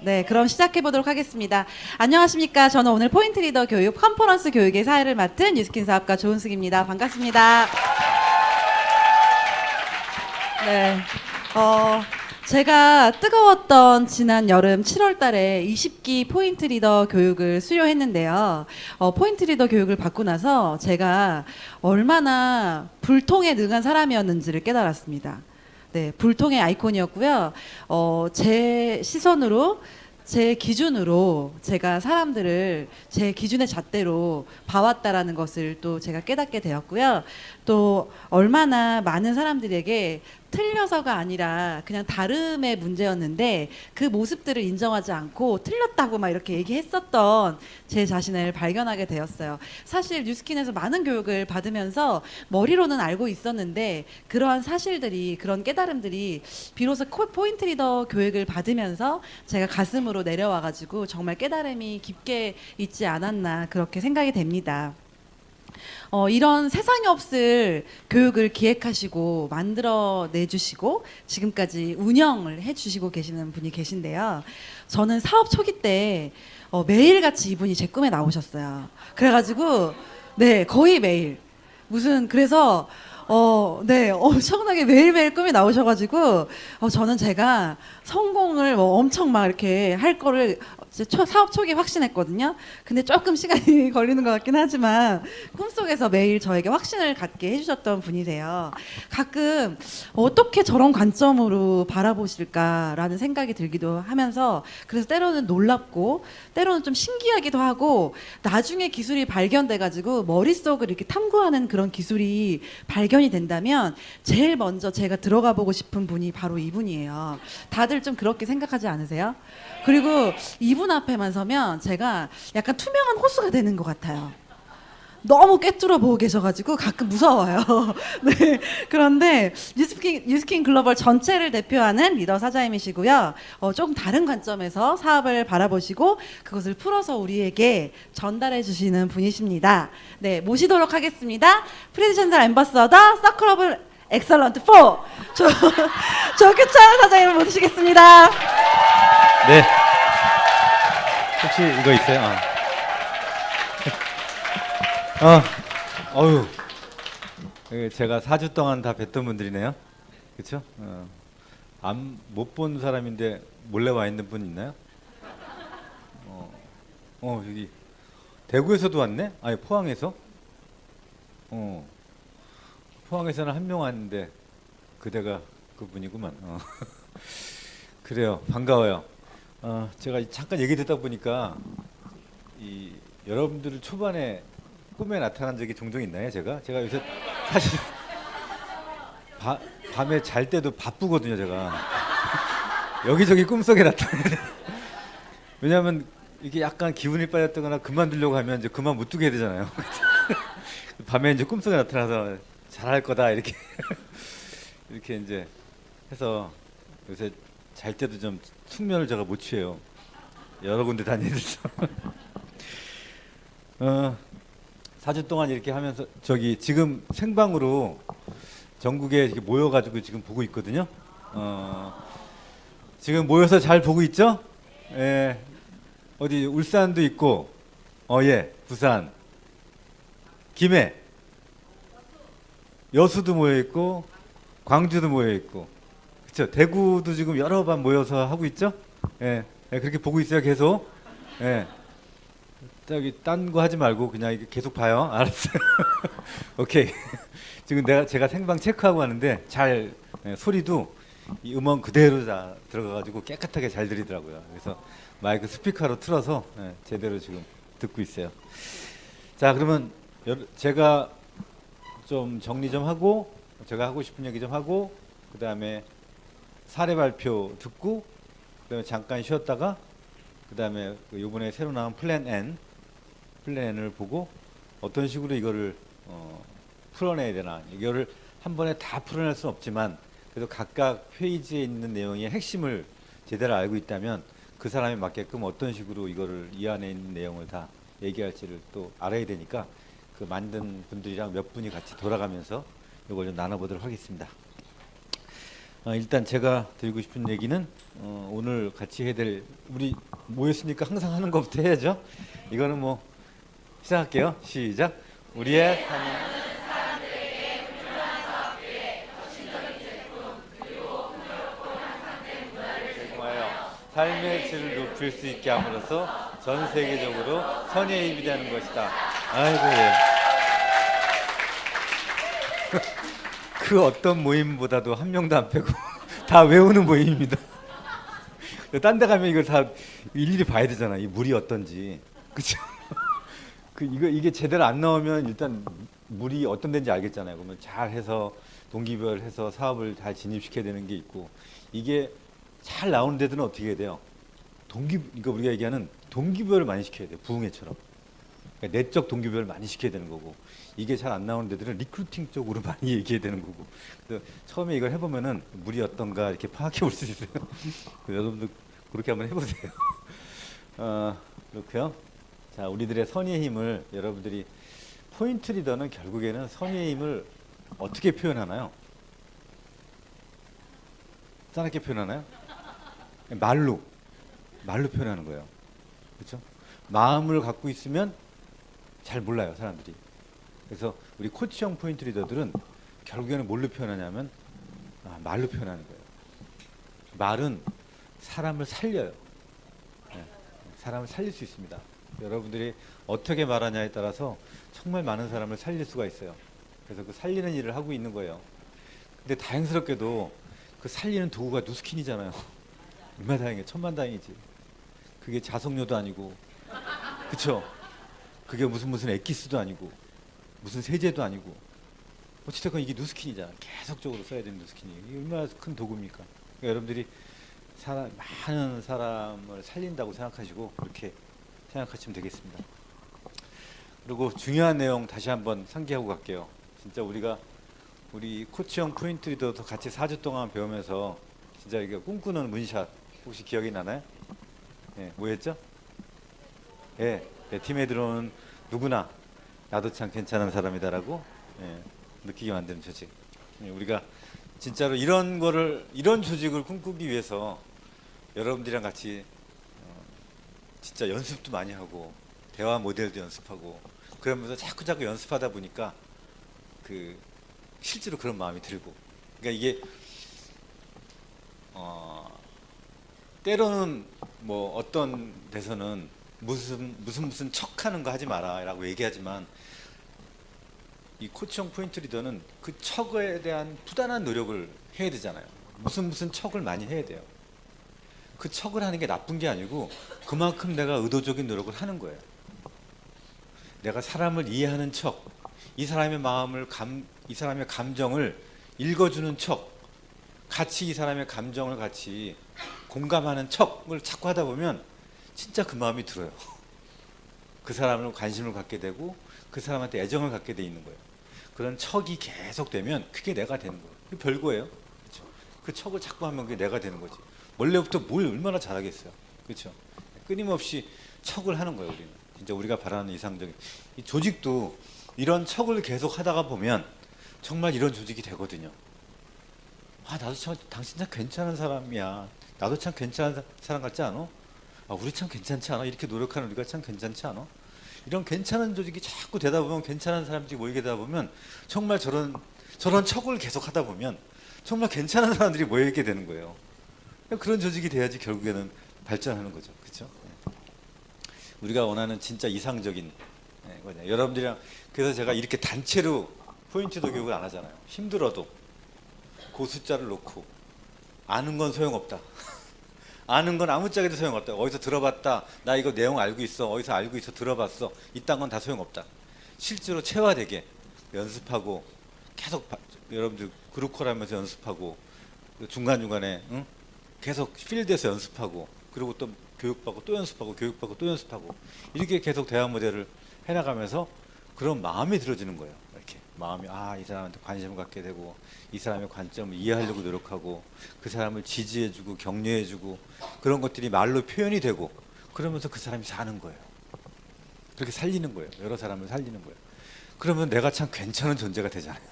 네, 그럼 시작해 보도록 하겠습니다. 안녕하십니까? 저는 오늘 포인트 리더 교육 컨퍼런스 교육의 사회를 맡은 뉴스킨 사업가 조은숙입니다. 반갑습니다. 네, 제가 뜨거웠던 지난 여름 7월 달에 20기 포인트 리더 교육을 수료했는데요. 포인트 리더 교육을 받고 나서 제가 얼마나 불통에 능한 사람이었는지를 깨달았습니다. 네, 불통의 아이콘이었고요. 제 시선으로, 제 기준으로 제가 사람들을 제 기준의 잣대로 봐왔다라는 것을 또 제가 깨닫게 되었고요. 또 얼마나 많은 사람들에게 틀려서가 아니라 그냥 다름의 문제였는데 그 모습들을 인정하지 않고 틀렸다고 막 이렇게 얘기했었던 제 자신을 발견하게 되었어요. 사실 뉴스킨에서 많은 교육을 받으면서 머리로는 알고 있었는데 그러한 사실들이, 그런 깨달음들이 비로소 포인트 리더 교육을 받으면서 제가 가슴으로 내려와가지고 정말 깨달음이 깊게 있지 않았나 그렇게 생각이 됩니다. 이런 세상에 없을 교육을 기획하시고 만들어 내주시고 지금까지 운영을 해주시고 계시는 분이 계신데요. 저는 사업 초기 때 매일같이 이분이 제 꿈에 나오셨어요. 그래가지고 네, 거의 매일 그래서 네, 엄청나게 매일매일 꿈이 나오셔가지고 저는 제가 성공을 엄청 막 이렇게 할 거를 사업 초기에 확신했거든요. 근데 조금 시간이 걸리는 것 같긴 하지만 꿈속에서 매일 저에게 확신을 갖게 해주셨던 분이세요. 가끔 어떻게 저런 관점으로 바라보실까라는 생각이 들기도 하면서 그래서 때로는 놀랍고 때로는 좀 신기하기도 하고 나중에 기술이 발견돼가지고 머릿속을 이렇게 탐구하는 그런 기술이 발견이 된다면 제일 먼저 제가 들어가 보고 싶은 분이 바로 이분이에요. 다들 좀 그렇게 생각하지 않으세요? 그리고 이분 앞에만 서면 제가 약간 투명한 호수가 되는 것 같아요. 너무 꿰뚫어 보고 계셔가지고 가끔 무서워요. 네. 그런데 뉴스킨 글로벌 전체를 대표하는 리더 사장님이시고요. 조금 다른 관점에서 사업을 바라보시고 그것을 풀어서 우리에게 전달해 주시는 분이십니다. 네, 모시도록 하겠습니다. 프레지션널 앰버서더 서클 오브 엑설런트 4 조규찬 사장님을 모시겠습니다. 네. 혹시 이거 있어요? 어휴. 제가 4주 동안 다 뵀던 분들이네요. 그렇죠? 못 본 사람인데 몰래 와 있는 분 있나요? 여기 대구에서도 왔네? 아니 포항에서? 포항에서는 한 명 왔는데 그대가 그분이구만. 그래요. 반가워요. 제가 잠깐 얘기 듣다 보니까 여러분들 초반에 꿈에 나타난 적이 종종 있나요? 제가 요새 사실 밤에 잘 때도 바쁘거든요. 제가 여기저기 꿈속에 나타나요. 왜냐하면 이게 약간 기분이 빠졌다거나 그만두려고 하면 이제 그만 못 두게 되잖아요. 밤에 이제 꿈속에 나타나서 잘할 거다 이렇게 이렇게 이제 해서 요새 잘 때도 좀 숙면을 제가 못 취해요. 여러 군데 다니면서 4주 동안 이렇게 하면서 지금 생방으로 전국에 이렇게 모여가지고 지금 보고 있거든요. 지금 모여서 잘 보고 있죠? 예. 어디 울산도 있고, 예, 부산, 김해, 여수도 모여 있고, 광주도 모여 있고. 그렇죠. 대구도 지금 여러 번 모여서 하고 있죠. 예, 그렇게 보고 있어요. 계속. 예, 저기 딴 거 하지 말고 그냥 이게 계속 봐요. 알았어요. 오케이. 지금 제가 생방 체크하고 하는데 소리도 이 음원 그대로 다 들어가가지고 깨끗하게 잘 들리더라고요. 그래서 마이크 스피커로 틀어서 제대로 지금 듣고 있어요. 자, 그러면 제가 좀 정리 좀 하고 제가 하고 싶은 얘기 좀 하고 그 다음에 사례 발표 듣고 그다음에 잠깐 쉬었다가 그다음에 이번에 새로 나온 플랜 N을 보고 어떤 식으로 이거를 풀어내야 되나. 이거를 한 번에 다 풀어낼 수는 없지만 그래도 각각 페이지에 있는 내용의 핵심을 제대로 알고 있다면 그 사람에 맞게끔 어떤 식으로 이거를 이 안에 있는 내용을 다 얘기할지를 또 알아야 되니까 그 만든 분들이랑 몇 분이 같이 돌아가면서 이걸 좀 나눠보도록 하겠습니다. 일단 제가 드리고 싶은 얘기는 오늘 같이 해야 될, 우리 모였으니까 항상 하는 것부터 해야죠. 이거는 뭐 시작할게요. 시작. 우리의 삶을 제공하여 삶의 질을 높일 수 있게 함으로써 전 세계적으로 선의의 힘이 되는 것이다. 아이고 예. 그 어떤 모임보다도 한 명도 안 빼고 다 외우는 모임입니다. 딴 데 가면 이걸 다 일일이 봐야 되잖아. 이 물이 어떤지. 그쵸? 이게 제대로 안 나오면 일단 물이 어떤 데인지 알겠잖아요. 그러면 잘 해서 동기부여해서 사업을 잘 진입시켜야 되는 게 있고, 이게 잘 나오는 데들은 어떻게 해야 돼요? 그러니까 우리가 얘기하는 동기부여를 많이 시켜야 돼요. 부흥회처럼. 그러니까 내적 동기부여를 많이 시켜야 되는 거고, 이게 잘 안 나오는 데들은 리크루팅 쪽으로 많이 얘기해야 되는 거고. 그래서 처음에 이걸 해보면은 물이 어떤가 이렇게 파악해 볼 수 있어요. 여러분들 그렇게 한번 해보세요. 그렇고요. 자, 우리들의 선의의 힘을 여러분들이, 포인트 리더는 결국에는 선의의 힘을 어떻게 표현하나요? 싸납게 표현하나요? 말로 표현하는 거예요. 그렇죠? 마음을 갖고 있으면 잘 몰라요, 사람들이. 그래서 우리 코치형 포인트 리더들은 결국에는 뭘로 표현하냐면 말로 표현하는 거예요. 말은 사람을 살려요. 네, 사람을 살릴 수 있습니다. 여러분들이 어떻게 말하냐에 따라서 정말 많은 사람을 살릴 수가 있어요. 그래서 그 살리는 일을 하고 있는 거예요. 근데 다행스럽게도 그 살리는 도구가 누스킨이잖아요. 얼마나 다행이에요. 천만다행이지. 그게 자석료도 아니고, 그쵸? 그게 무슨 엑기스도 아니고, 무슨 세제도 아니고, 어찌됐건 이게 누스킨이잖아. 계속적으로 써야 되는 누스킨이. 이게 얼마나 큰 도구입니까? 그러니까 여러분들이 많은 사람을 살린다고 생각하시고 그렇게 생각하시면 되겠습니다. 그리고 중요한 내용 다시 한번 상기하고 갈게요. 진짜 우리 코치형 포인트 리더도 같이 4주 동안 배우면서 진짜 이게 꿈꾸는 문샷 혹시 기억이 나나요? 예, 뭐였죠? 예, 팀에 들어오는 누구나 나도 참 괜찮은 사람이다라고 느끼게 만드는 조직. 우리가 진짜로 이런 조직을 꿈꾸기 위해서 여러분들이랑 같이 진짜 연습도 많이 하고 대화 모델도 연습하고 그러면서 자꾸 연습하다 보니까 실제로 그런 마음이 들고, 그러니까 이게 때로는 뭐 어떤 데서는 무슨 척하는 거 하지 마라라고 얘기하지만, 이 코치형 포인트 리더는 그 척에 대한 부단한 노력을 해야 되잖아요. 무슨 척을 많이 해야 돼요. 그 척을 하는 게 나쁜 게 아니고 그만큼 내가 의도적인 노력을 하는 거예요. 내가 사람을 이해하는 척, 이 사람의 마음을 이 사람의 감정을 읽어주는 척, 같이 이 사람의 감정을 같이 공감하는 척을 자꾸 하다 보면 진짜 그 마음이 들어요. 그 사람을 관심을 갖게 되고 그 사람한테 애정을 갖게 돼 있는 거예요. 그런 척이 계속되면 그게 내가 되는 거예요. 그게 별거예요. 그렇죠? 그 척을 자꾸 하면 그게 내가 되는 거지. 원래부터 뭘 얼마나 잘하겠어요. 그렇죠? 끊임없이 척을 하는 거예요. 우리는 진짜 우리가 바라는 이상적인 이 조직도 이런 척을 계속 하다가 보면 정말 이런 조직이 되거든요. 나도 참 당신 참 괜찮은 사람이야. 나도 참 괜찮은 사람 같지 않아? 우리 참 괜찮지 않아? 이렇게 노력하는 우리가 참 괜찮지 않아? 이런 괜찮은 조직이 자꾸 되다 보면, 괜찮은 사람들이 모이게 되다 보면 정말 저런 척을 계속 하다 보면 정말 괜찮은 사람들이 모이게 되는 거예요. 그런 조직이 돼야지 결국에는 발전하는 거죠. 그렇죠? 우리가 원하는 진짜 이상적인 거냐. 여러분들이랑, 그래서 제가 이렇게 단체로 포인트도 교육을 안 하잖아요. 힘들어도 그 숫자를 놓고 아는 건 소용없다. 아는 건 아무짝에도 소용없다. 어디서 들어봤다. 나 이거 내용 알고 있어. 어디서 알고 있어. 들어봤어. 이딴 건 다 소용없다. 실제로 체화되게 연습하고 계속 여러분들 그룹콜하면서 연습하고 중간중간에 계속 필드에서 연습하고 그리고 또 교육받고 또 연습하고 교육받고 또 연습하고 이렇게 계속 대화 모델을 해나가면서 그런 마음이 들어지는 거예요. 이렇게 마음이 이 사람한테 관심을 갖게 되고 이 사람의 관점을 이해하려고 노력하고 그 사람을 지지해주고 격려해주고 그런 것들이 말로 표현이 되고 그러면서 그 사람이 사는 거예요. 그렇게 살리는 거예요. 여러 사람을 살리는 거예요. 그러면 내가 참 괜찮은 존재가 되잖아요.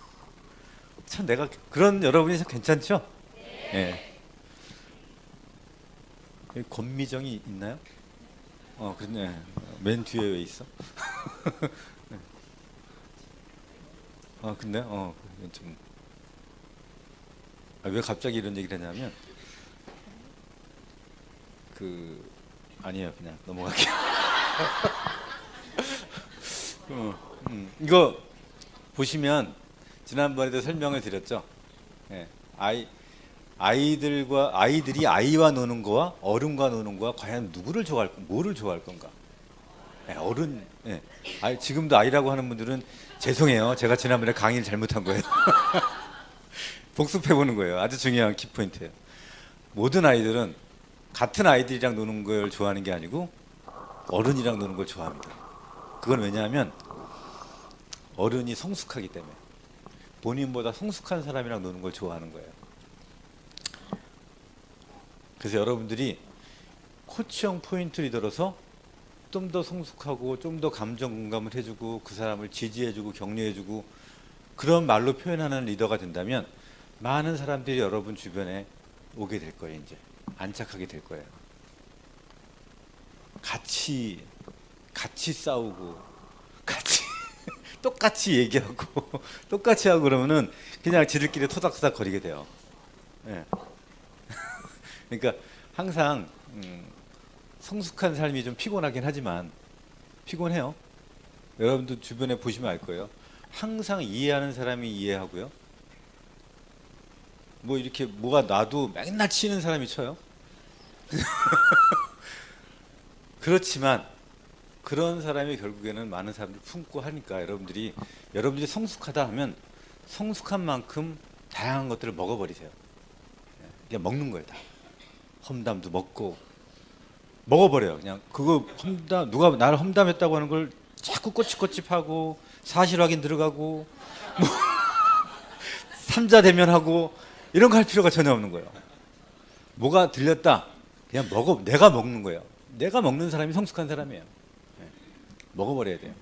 참 내가 그런 여러분이 참 괜찮죠? 예. 여기 권미정이 있나요? 그렇네. 맨 뒤에 왜 있어? 근데 좀. 왜 갑자기 이런 얘기를 했냐면 아니에요. 그냥 넘어갈게요. 이거 보시면 지난번에도 설명을 드렸죠. 예, 아이들이 아이와 노는 거와 어른과 노는 거와 과연 뭐를 좋아할 건가? 예, 어른, 예. 지금도 아이라고 하는 분들은 죄송해요. 제가 지난번에 강의를 잘못한 거예요. 복습해 보는 거예요. 아주 중요한 키포인트예요. 모든 아이들은 같은 아이들이랑 노는 걸 좋아하는 게 아니고 어른이랑 노는 걸 좋아합니다. 그건 왜냐하면 어른이 성숙하기 때문에 본인보다 성숙한 사람이랑 노는 걸 좋아하는 거예요. 그래서 여러분들이 코치형 포인트 리더로서 좀 더 성숙하고 좀 더 감정 공감을 해주고 그 사람을 지지해주고 격려해주고 그런 말로 표현하는 리더가 된다면 많은 사람들이 여러분 주변에 오게 될 거예요. 이제 안착하게 될 거예요. 같이 싸우고 같이 똑같이 얘기하고 똑같이 하고 그러면은 그냥 지들끼리 토닥토닥 거리게 돼요. 예. 그러니까 항상 성숙한 삶이 좀 피곤하긴 하지만 피곤해요. 여러분도 주변에 보시면 알 거예요. 항상 이해하는 사람이 이해하고요. 뭐 이렇게 뭐가 나도 맨날 치는 사람이 쳐요. 그렇지만 그런 사람이 결국에는 많은 사람들 품고 하니까 여러분들이 성숙하다 하면 성숙한 만큼 다양한 것들을 먹어버리세요. 그냥 먹는 거예요. 다. 험담도 먹어버려요. 그냥 그거 누가 나를 험담했다고 하는 걸 자꾸 꼬치꼬치하고 사실 확인 들어가고 뭐 삼자 대면하고 이런 거 할 필요가 전혀 없는 거예요. 뭐가 들렸다 그냥 내가 먹는 거예요. 내가 먹는 사람이 성숙한 사람이에요. 먹어버려야 돼요.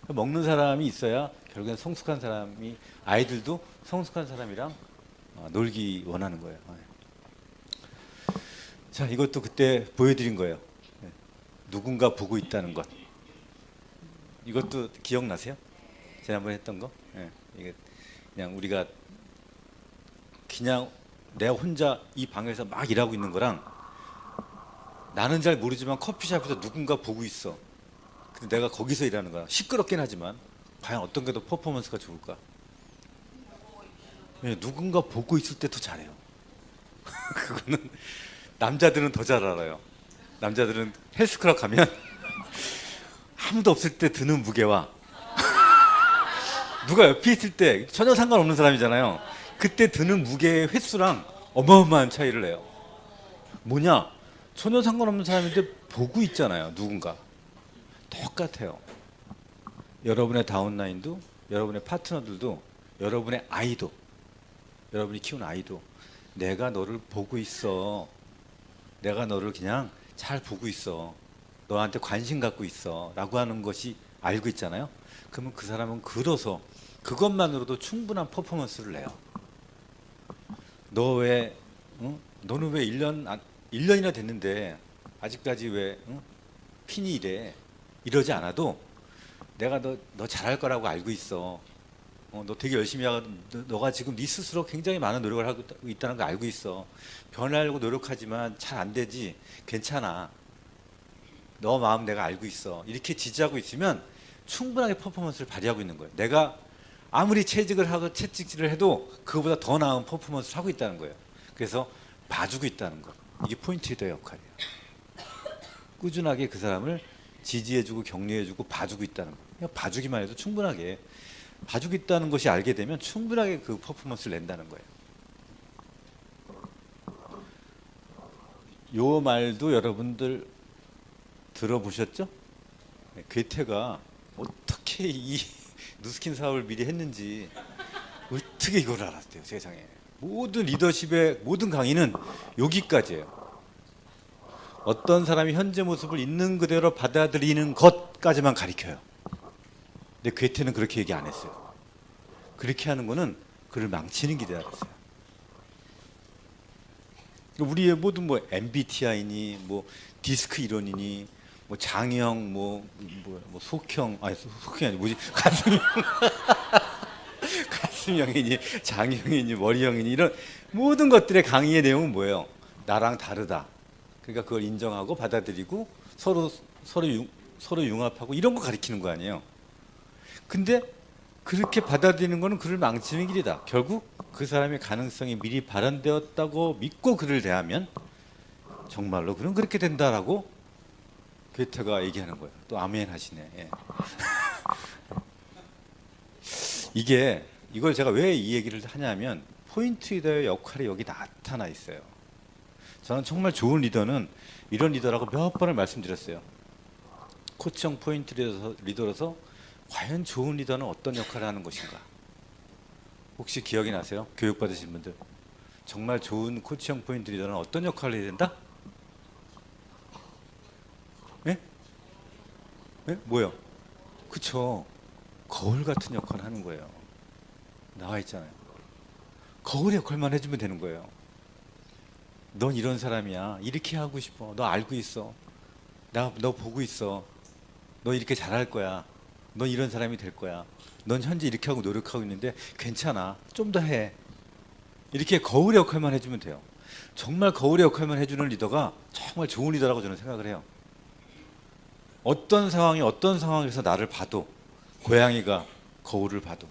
먹는 사람이 있어야 결국엔 성숙한 사람이 아이들도 성숙한 사람이랑 놀기 원하는 거예요. 자, 이것도 그때 보여드린 거예요. 누군가 보고 있다는 것. 이것도 기억나세요? 지난번에 했던 거? 이게 그냥 우리가 그냥 내가 혼자 이 방에서 막 일하고 있는 거랑 나는 잘 모르지만 커피숍에서 누군가 보고 있어. 근데 내가 거기서 일하는 거야. 시끄럽긴 하지만 과연 어떤 게 더 퍼포먼스가 좋을까? 누군가 보고 있을 때 더 잘해요. 그거는 남자들은 더 잘 알아요. 남자들은 헬스클럽 가면 아무도 없을 때 드는 무게와 누가 옆에 있을 때 전혀 상관없는 사람이잖아요. 그때 드는 무게의 횟수랑 어마어마한 차이를 내요. 뭐냐? 전혀 상관없는 사람인데 보고 있잖아요. 누군가. 똑같아요. 여러분의 다운라인도 여러분의 파트너들도 여러분의 아이도 여러분이 키운 아이도 내가 너를 보고 있어. 내가 너를 그냥 잘 보고 있어. 너한테 관심 갖고 있어. 라고 하는 것이 알고 있잖아요. 그러면 그 사람은 그로서 그것만으로도 충분한 퍼포먼스를 내요. 너는 왜 1년이나 됐는데 아직까지 왜 핀이 이래? 이러지 않아도 내가 너 잘할 거라고 알고 있어. 너 되게 열심히 하고 너가 지금 네 스스로 굉장히 많은 노력을 하고 있다는 걸 알고 있어. 변하려고 노력하지만 잘 안 되지. 괜찮아. 너 마음 내가 알고 있어. 이렇게 지지하고 있으면 충분하게 퍼포먼스를 발휘하고 있는 거예요. 내가 아무리 채찍질을 해도 그거보다 더 나은 퍼포먼스를 하고 있다는 거예요. 그래서 봐주고 있다는 거. 이게 포인트 리더의 역할이에요. 꾸준하게 그 사람을 지지해주고 격려해주고 봐주고 있다는 거. 그냥 봐주기만 해도 충분하게 봐주고 있다는 것이 알게 되면 충분하게 그 퍼포먼스를 낸다는 거예요. 요 말도 여러분들 들어보셨죠? 괴테가 어떻게 이 누스킨 사업을 미리 했는지 어떻게 이걸 알았대요. 세상에. 모든 리더십의 모든 강의는 여기까지예요. 어떤 사람이 현재 모습을 있는 그대로 받아들이는 것까지만 가르쳐요. 근데 괴테는 그렇게 얘기 안 했어요. 그렇게 하는 거는 그를 망치는 길이라 그랬어요. 우리의 모든 뭐 MBTI니 뭐 디스크 이론이니 뭐 장형 뭐 속형 아니 속형이 아니 뭐지 가슴형 가슴형이니 장형이니 머리형이니 이런 모든 것들의 강의의 내용은 뭐예요? 나랑 다르다. 그러니까 그걸 인정하고 받아들이고 서로 융합하고 이런 거 가리키는 거 아니에요. 근데 그렇게 받아들이는 거는 그를 망치는 길이다. 결국 그 사람의 가능성이 미리 발현되었다고 믿고 그를 대하면 정말로 그는 그렇게 된다라고 괴테가 얘기하는 거예요. 또 아멘 하시네. 예. 이걸 제가 왜 이 얘기를 하냐면 포인트 리더의 역할이 여기 나타나 있어요. 저는 정말 좋은 리더는 이런 리더라고 몇 번을 말씀드렸어요. 코치형 포인트 리더로서 과연 좋은 리더는 어떤 역할을 하는 것인가? 혹시 기억이 나세요? 교육받으신 분들. 정말 좋은 코치형 포인트 리더는 어떤 역할을 해야 된다? 예? 예? 뭐요? 그쵸. 거울 같은 역할을 하는 거예요. 나와 있잖아요. 거울 역할만 해주면 되는 거예요. 넌 이런 사람이야. 이렇게 하고 싶어. 너 알고 있어. 너 보고 있어. 너 이렇게 잘할 거야. 넌 이런 사람이 될 거야. 넌 현재 이렇게 하고 노력하고 있는데 괜찮아. 좀 더 해. 이렇게 거울 역할만 해주면 돼요. 정말 거울 역할만 해주는 리더가 정말 좋은 리더라고 저는 생각을 해요. 어떤 상황에서 나를 봐도 고양이가 거울을 봐도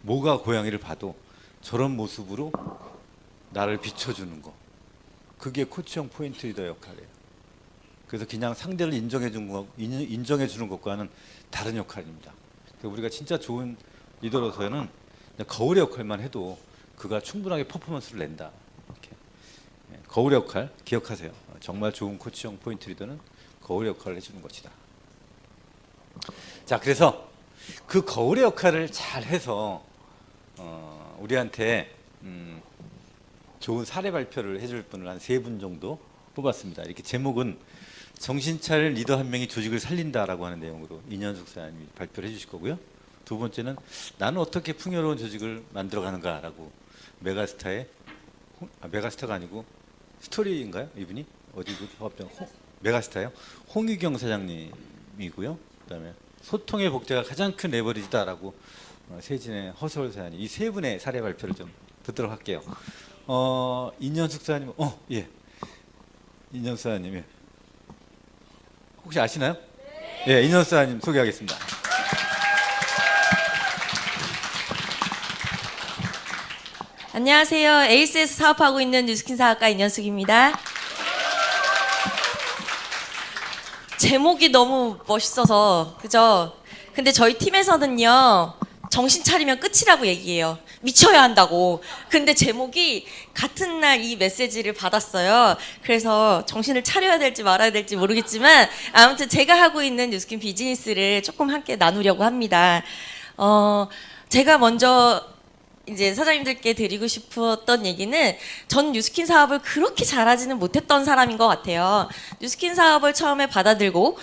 모가 고양이를 봐도 저런 모습으로 나를 비춰주는 거. 그게 코치형 포인트 리더 역할이에요. 그래서 그냥 상대를 인정해 주는 것과는 다른 역할입니다. 우리가 진짜 좋은 리더로서는 거울의 역할만 해도 그가 충분하게 퍼포먼스를 낸다. 이렇게. 거울의 역할 기억하세요. 정말 좋은 코치형 포인트 리더는 거울의 역할을 해주는 것이다. 자, 그래서 그 거울의 역할을 잘 해서 우리한테 좋은 사례 발표를 해줄 분을 한 3분 정도 뽑았습니다. 이렇게 제목은 정신 차릴 리더 한 명이 조직을 살린다라고 하는 내용으로 이년숙 사장님이 발표를 해주실 거고요. 두 번째는 나는 어떻게 풍요로운 조직을 만들어가는가라고 메가스타가 아니고 스토리인가요? 이분이 어디 메가스타요? 홍유경 사장님이고요. 그다음에 소통의 복제가 가장 큰 레버리지다라고 세진의 허서울 사장님, 이 세 분의 사례 발표를 좀 듣도록 할게요. 이년숙 사장님, 예, 이년숙 사장님, 예. 혹시 아시나요? 예, 이년숙 사장님 소개하겠습니다. 안녕하세요. 에이스에서 사업하고 있는 뉴스킨 사학과 이년숙입니다. 제목이 너무 멋있어서, 그죠? 근데 저희 팀에서는요, 정신 차리면 끝이라고 얘기해요. 미쳐야 한다고. 근데 제목이 같은 날 이 메시지를 받았어요. 그래서 정신을 차려야 될지 말아야 될지 모르겠지만 아무튼 제가 하고 있는 뉴스킨 비즈니스를 조금 함께 나누려고 합니다. 제가 먼저 이제 사장님들께 드리고 싶었던 얘기는 전 뉴스킨 사업을 그렇게 잘하지는 못했던 사람인 것 같아요. 뉴스킨 사업을 처음에 받아들고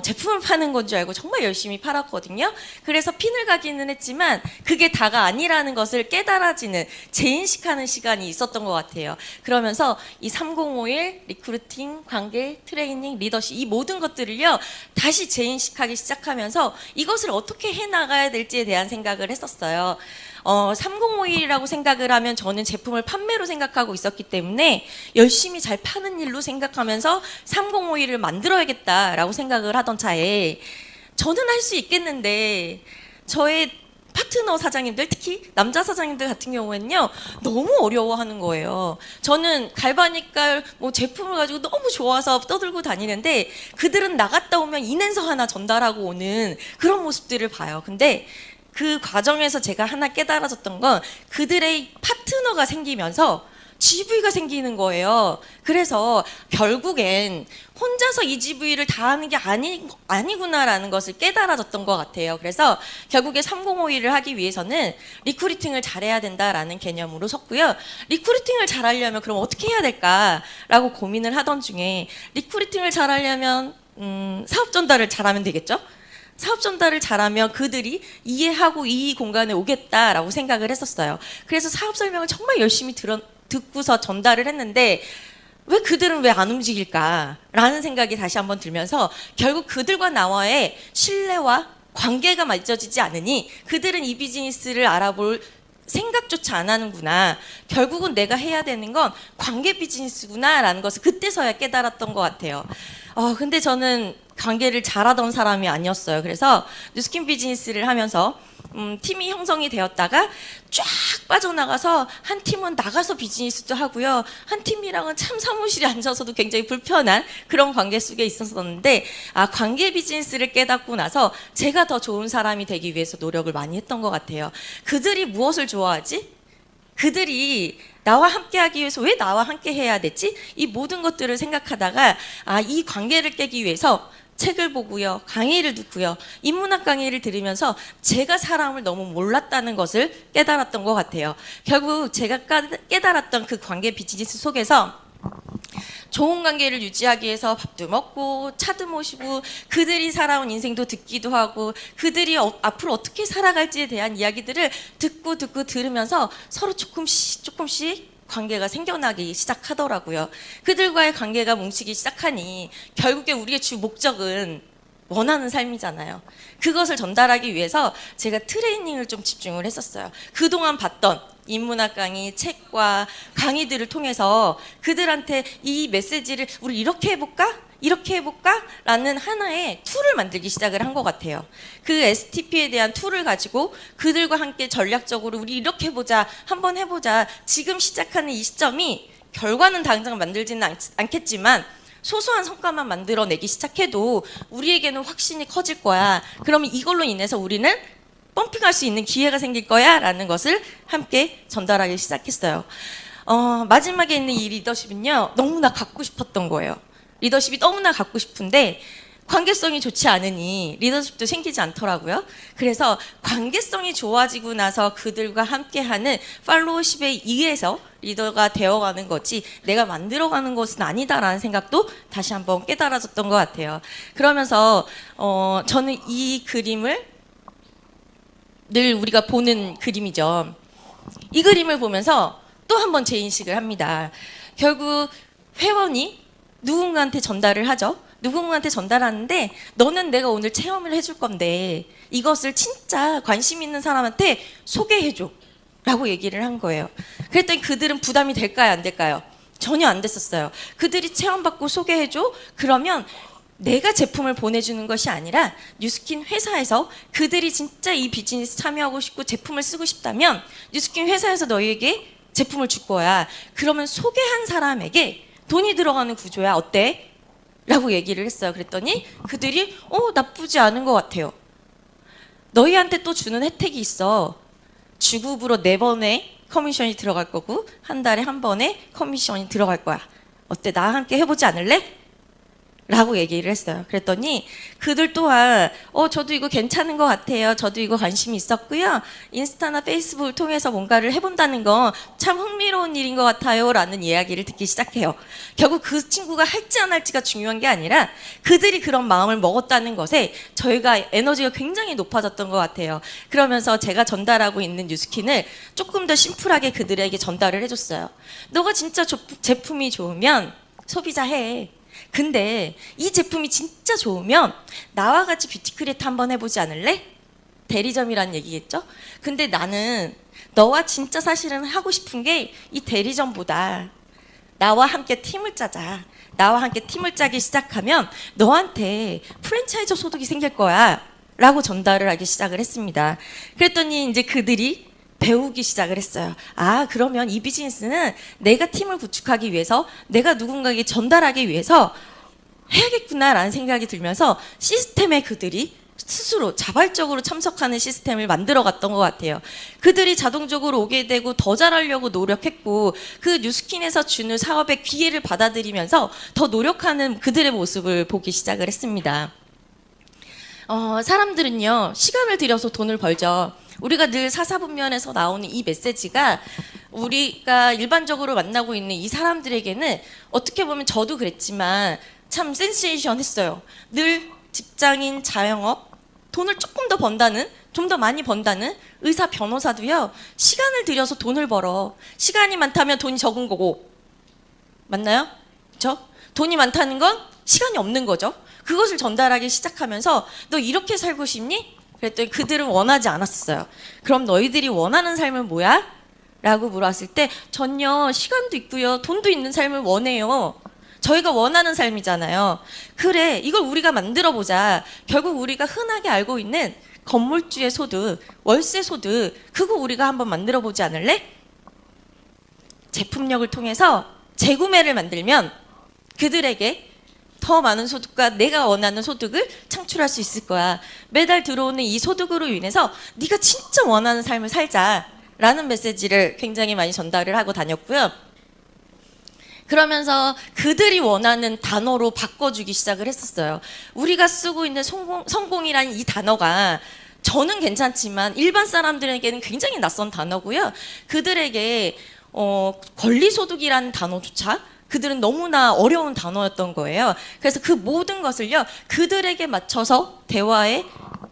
제품을 파는 건 줄 알고 정말 열심히 팔았거든요. 그래서 핀을 가기는 했지만 그게 다가 아니라는 것을 깨달아지는 재인식하는 시간이 있었던 것 같아요. 그러면서 이 3051 리크루팅, 관계, 트레이닝, 리더십 이 모든 것들을요 다시 재인식하기 시작하면서 이것을 어떻게 해나가야 될지에 대한 생각을 했었어요. 3051이라고 생각을 하면 저는 제품을 판매로 생각하고 있었기 때문에 열심히 잘 파는 일로 생각하면서 3051을 만들어야겠다라고 생각을 하던 차에 저는 할 수 있겠는데 저의 파트너 사장님들, 특히 남자 사장님들 같은 경우에는요 너무 어려워하는 거예요. 저는 갈바니까 뭐 제품을 가지고 너무 좋아서 떠들고 다니는데 그들은 나갔다 오면 인앤서 하나 전달하고 오는 그런 모습들을 봐요. 근데 그 과정에서 제가 하나 깨달아졌던 건 그들의 파트너가 생기면서 GV가 생기는 거예요. 그래서 결국엔 혼자서 이 GV를 다 하는 게 아니구나라는 것을 깨달아졌던 것 같아요. 그래서 결국에 3051을 하기 위해서는 리크루팅을 잘해야 된다라는 개념으로 섰고요. 리크루팅을 잘하려면 그럼 어떻게 해야 될까라고 고민을 하던 중에 리크루팅을 잘하려면 사업 전달을 잘하면 되겠죠? 사업 전달을 잘하면 그들이 이해하고 이 공간에 오겠다라고 생각을 했었어요. 그래서 사업 설명을 정말 열심히 듣고서 전달을 했는데 왜 그들은 왜 안 움직일까라는 생각이 다시 한번 들면서 결국 그들과 나와의 신뢰와 관계가 맺어지지 않으니 그들은 이 비즈니스를 알아볼 생각조차 안 하는구나. 결국은 내가 해야 되는 건 관계 비즈니스구나라는 것을 그때서야 깨달았던 것 같아요. 근데 저는 관계를 잘하던 사람이 아니었어요. 그래서 뉴스킨 비즈니스를 하면서 팀이 형성이 되었다가 쫙 빠져나가서 한 팀은 나가서 비즈니스도 하고요. 한 팀이랑은 참 사무실에 앉아서도 굉장히 불편한 그런 관계 속에 있었었는데 관계 비즈니스를 깨닫고 나서 제가 더 좋은 사람이 되기 위해서 노력을 많이 했던 것 같아요. 그들이 무엇을 좋아하지? 그들이 나와 함께 하기 위해서 왜 나와 함께 해야 되지? 이 모든 것들을 생각하다가 이 관계를 깨기 위해서 책을 보고요, 강의를 듣고요, 인문학 강의를 들으면서 제가 사람을 너무 몰랐다는 것을 깨달았던 것 같아요. 결국 제가 깨달았던 그 관계 비즈니스 속에서 좋은 관계를 유지하기 위해서 밥도 먹고 차도 모시고 그들이 살아온 인생도 듣기도 하고 그들이 앞으로 어떻게 살아갈지에 대한 이야기들을 듣고 들으면서 서로 조금씩 관계가 생겨나기 시작하더라고요. 그들과의 관계가 뭉치기 시작하니 결국에 우리의 주 목적은 원하는 삶이잖아요. 그것을 전달하기 위해서 제가 트레이닝을 좀 집중을 했었어요. 그동안 봤던 인문학 강의, 책과 강의들을 통해서 그들한테 이 메시지를 우리 이렇게 해볼까? 이렇게 해볼까? 라는 하나의 툴을 만들기 시작을 한 것 같아요. 그 STP에 대한 툴을 가지고 그들과 함께 전략적으로 우리 이렇게 해보자, 한번 해보자. 지금 시작하는 이 시점이 결과는 당장 만들지는 않겠지만 소소한 성과만 만들어내기 시작해도 우리에게는 확신이 커질 거야. 그러면 이걸로 인해서 우리는 펌핑할 수 있는 기회가 생길 거야 라는 것을 함께 전달하기 시작했어요. 마지막에 있는 이 리더십은요, 너무나 갖고 싶었던 거예요. 리더십이 너무나 갖고 싶은데 관계성이 좋지 않으니 리더십도 생기지 않더라고요. 그래서 관계성이 좋아지고 나서 그들과 함께하는 팔로우십에 의해서 리더가 되어가는 거지 내가 만들어가는 것은 아니다라는 생각도 다시 한번 깨달아졌던 것 같아요. 그러면서 저는 이 그림을 늘 우리가 보는 그림이죠. 이 그림을 보면서 또 한 번 재인식을 합니다. 결국 회원이 누군가한테 전달을 하죠. 누군가한테 전달하는데 너는 내가 오늘 체험을 해줄 건데 이것을 진짜 관심 있는 사람한테 소개해줘 라고 얘기를 한 거예요. 그랬더니 그들은 부담이 될까요? 안 될까요? 전혀 안 됐었어요. 그들이 체험받고 소개해줘? 그러면 내가 제품을 보내주는 것이 아니라 뉴스킨 회사에서 그들이 진짜 이 비즈니스 참여하고 싶고 제품을 쓰고 싶다면 뉴스킨 회사에서 너희에게 제품을 줄 거야. 그러면 소개한 사람에게 돈이 들어가는 구조야. 어때? 라고 얘기를 했어요. 그랬더니 그들이 나쁘지 않은 것 같아요. 너희한테 또 주는 혜택이 있어. 주급으로 4번의 커미션이 들어갈 거고 한 달에 한 번의 커미션이 들어갈 거야. 어때? 나와 함께 해보지 않을래? 라고 얘기를 했어요. 그랬더니 그들 또한 저도 이거 괜찮은 것 같아요. 저도 이거 관심이 있었고요. 인스타나 페이스북을 통해서 뭔가를 해본다는 건 참 흥미로운 일인 것 같아요. 라는 이야기를 듣기 시작해요. 결국 그 친구가 할지 안 할지가 중요한 게 아니라 그들이 그런 마음을 먹었다는 것에 저희가 에너지가 굉장히 높아졌던 것 같아요. 그러면서 제가 전달하고 있는 뉴스킨을 조금 더 심플하게 그들에게 전달을 해줬어요. 너가 진짜 제품이 좋으면 소비자 해. 근데 이 제품이 진짜 좋으면 나와 같이 뷰티 크리에이터 한번 해보지 않을래? 대리점이란 얘기겠죠? 근데 나는 너와 진짜 사실은 하고 싶은 게 이 대리점보다 나와 함께 팀을 짜자. 나와 함께 팀을 짜기 시작하면 너한테 프랜차이즈 소득이 생길 거야 라고 전달을 하기 시작을 했습니다. 그랬더니 이제 그들이 배우기 시작을 했어요. 그러면 이 비즈니스는 내가 팀을 구축하기 위해서 내가 누군가에게 전달하기 위해서 해야겠구나라는 생각이 들면서 시스템에 그들이 스스로 자발적으로 참석하는 시스템을 만들어 갔던 것 같아요. 그들이 자동적으로 오게 되고 더 잘하려고 노력했고 그 뉴스킨에서 주는 사업의 기회를 받아들이면서 더 노력하는 그들의 모습을 보기 시작을 했습니다. 사람들은요 시간을 들여서 돈을 벌죠. 우리가 늘 사사분면에서 나오는 이 메시지가 우리가 일반적으로 만나고 있는 이 사람들에게는 어떻게 보면 저도 그랬지만 참 센세이션했어요. 늘 직장인 자영업 돈을 조금 더 번다는 좀 더 많이 번다는 의사, 변호사도요. 시간을 들여서 돈을 벌어. 시간이 많다면 돈이 적은 거고. 맞나요? 그렇죠? 돈이 많다는 건 시간이 없는 거죠. 그것을 전달하기 시작하면서 너 이렇게 살고 싶니? 그랬더니 그들은 원하지 않았어요. 그럼 너희들이 원하는 삶은 뭐야? 라고 물었을 때 전요 시간도 있고요. 돈도 있는 삶을 원해요. 저희가 원하는 삶이잖아요. 그래, 이걸 우리가 만들어 보자. 결국 우리가 흔하게 알고 있는 건물주의 소득, 월세 소득, 그거 우리가 한번 만들어 보지 않을래? 제품력을 통해서 재구매를 만들면 그들에게 더 많은 소득과 내가 원하는 소득을 창출할 수 있을 거야. 매달 들어오는 이 소득으로 인해서 네가 진짜 원하는 삶을 살자라는 메시지를 굉장히 많이 전달을 하고 다녔고요. 그러면서 그들이 원하는 단어로 바꿔주기 시작을 했었어요. 우리가 쓰고 있는 성공이라는 이 단어가 저는 괜찮지만 일반 사람들에게는 굉장히 낯선 단어고요. 그들에게 권리소득이라는 단어조차 그들은 너무나 어려운 단어였던 거예요. 그래서 그 모든 것을요, 그들에게 맞춰서 대화의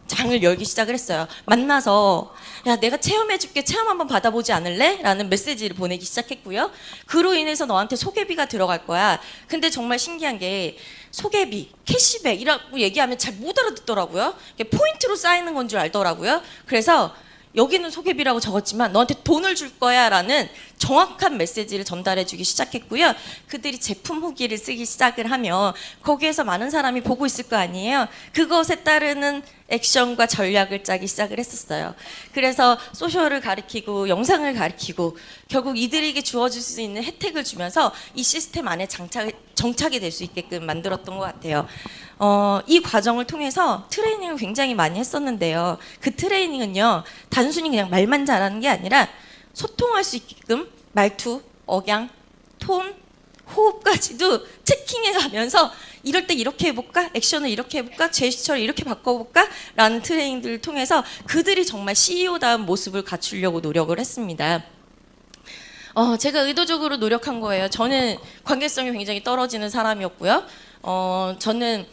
장을 열기 시작을 했어요. 만나서 야, 내가 체험해줄게. 체험 한번 받아보지 않을래? 라는 메시지를 보내기 시작했고요. 그로 인해서 너한테 소개비가 들어갈 거야. 근데 정말 신기한 게 소개비, 캐시백이라고 얘기하면 잘 못 알아듣더라고요. 이게 포인트로 쌓이는 건 줄 알더라고요. 그래서 여기는 소개비라고 적었지만 너한테 돈을 줄 거야 라는 정확한 메시지를 전달해 주기 시작했고요. 그들이 제품 후기를 쓰기 시작을 하면 거기에서 많은 사람이 보고 있을 거 아니에요. 그것에 따르는 액션과 전략을 짜기 시작을 했었어요. 그래서 소셜을 가리키고 영상을 가리키고 결국 이들에게 주어질 수 있는 혜택을 주면서 이 시스템 안에 정착이 될 수 있게끔 만들었던 것 같아요. 이 과정을 통해서 트레이닝을 굉장히 많이 했었는데요. 그 트레이닝은요, 단순히 그냥 말만 잘하는 게 아니라 소통할 수 있게끔 말투, 억양, 톤, 호흡까지도 체킹해 가면서 이럴 때 이렇게 해볼까? 액션을 이렇게 해볼까? 제스처를 이렇게 바꿔볼까? 라는 트레이닝들을 통해서 그들이 정말 CEO다운 모습을 갖추려고 노력을 했습니다. 제가 의도적으로 노력한 거예요. 저는 관계성이 굉장히 떨어지는 사람이었고요. 저는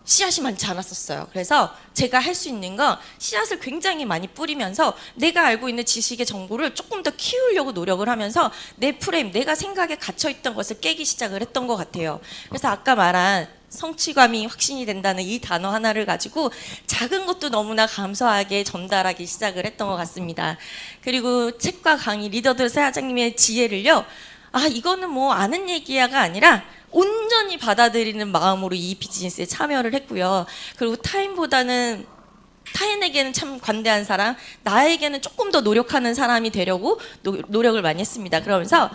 씨앗이 많지 않았었어요. 그래서 제가 할 수 있는 건 씨앗을 굉장히 많이 뿌리면서 내가 알고 있는 지식의 정보를 조금 더 키우려고 노력을 하면서 내 프레임, 내가 생각에 갇혀있던 것을 깨기 시작을 했던 것 같아요. 그래서 아까 말한 성취감이 확신이 된다는 이 단어 하나를 가지고 작은 것도 너무나 감사하게 전달하기 시작을 했던 것 같습니다. 그리고 책과 강의, 리더들 사장님의 지혜를요, 이거는 뭐 아는 얘기야가 아니라 온전히 받아들이는 마음으로 이 비즈니스에 참여를 했고요. 그리고 타인보다는 타인에게는 참 관대한 사람, 나에게는 조금 더 노력하는 사람이 되려고 노력을 많이 했습니다. 그러면서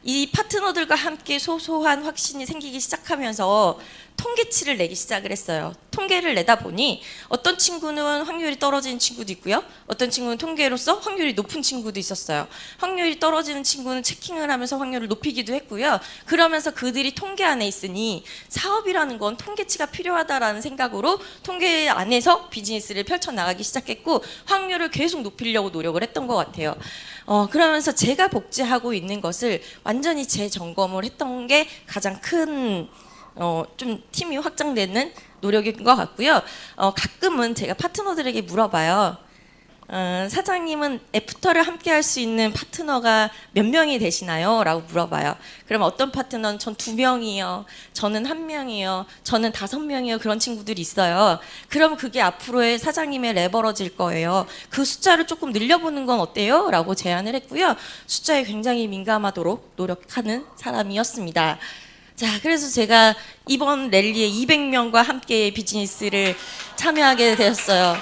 이 파트너들과 함께 소소한 확신이 생기기 시작하면서 통계치를 내기 시작을 했어요. 통계를 내다 보니 어떤 친구는 확률이 떨어지는 친구도 있고요. 어떤 친구는 통계로서 확률이 높은 친구도 있었어요. 확률이 떨어지는 친구는 체킹을 하면서 확률을 높이기도 했고요. 그러면서 그들이 통계 안에 있으니 사업이라는 건 통계치가 필요하다라는 생각으로 통계 안에서 비즈니스를 펼쳐나가기 시작했고 확률을 계속 높이려고 노력을 했던 것 같아요. 그러면서 제가 복제하고 있는 것을 완전히 재점검을 했던 게 가장 큰 좀 팀이 확장되는 노력인 것 같고요. 가끔은 제가 파트너들에게 물어봐요. 사장님은 애프터를 함께 할 수 있는 파트너가 몇 명이 되시나요? 라고 물어봐요. 그럼 어떤 파트너는 전 2명이요. 저는 1명이요. 저는 5명이요. 그런 친구들이 있어요. 그럼 그게 앞으로의 사장님의 레버러지일 거예요. 그 숫자를 조금 늘려보는 건 어때요? 라고 제안을 했고요. 숫자에 굉장히 민감하도록 노력하는 사람이었습니다. 자, 그래서 제가 이번 랠리에 200명과 함께 비즈니스를 참여하게 되었어요.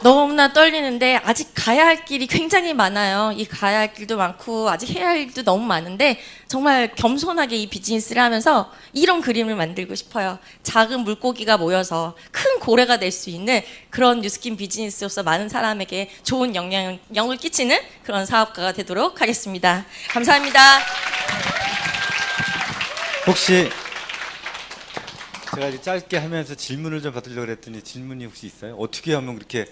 너무나 떨리는데 아직 가야 할 길이 굉장히 많아요. 이 가야 할 길도 많고 아직 해야 할 일도 너무 많은데 정말 겸손하게 이 비즈니스를 하면서 이런 그림을 만들고 싶어요. 작은 물고기가 모여서 큰 고래가 될 수 있는 그런 뉴스킨 비즈니스로서 많은 사람에게 좋은 영향을 끼치는 그런 사업가가 되도록 하겠습니다. 감사합니다. 혹시 제가 이제 짧게 하면서 질문을 좀 받으려고 했더니 질문이 혹시 있어요? 어떻게 하면 그렇게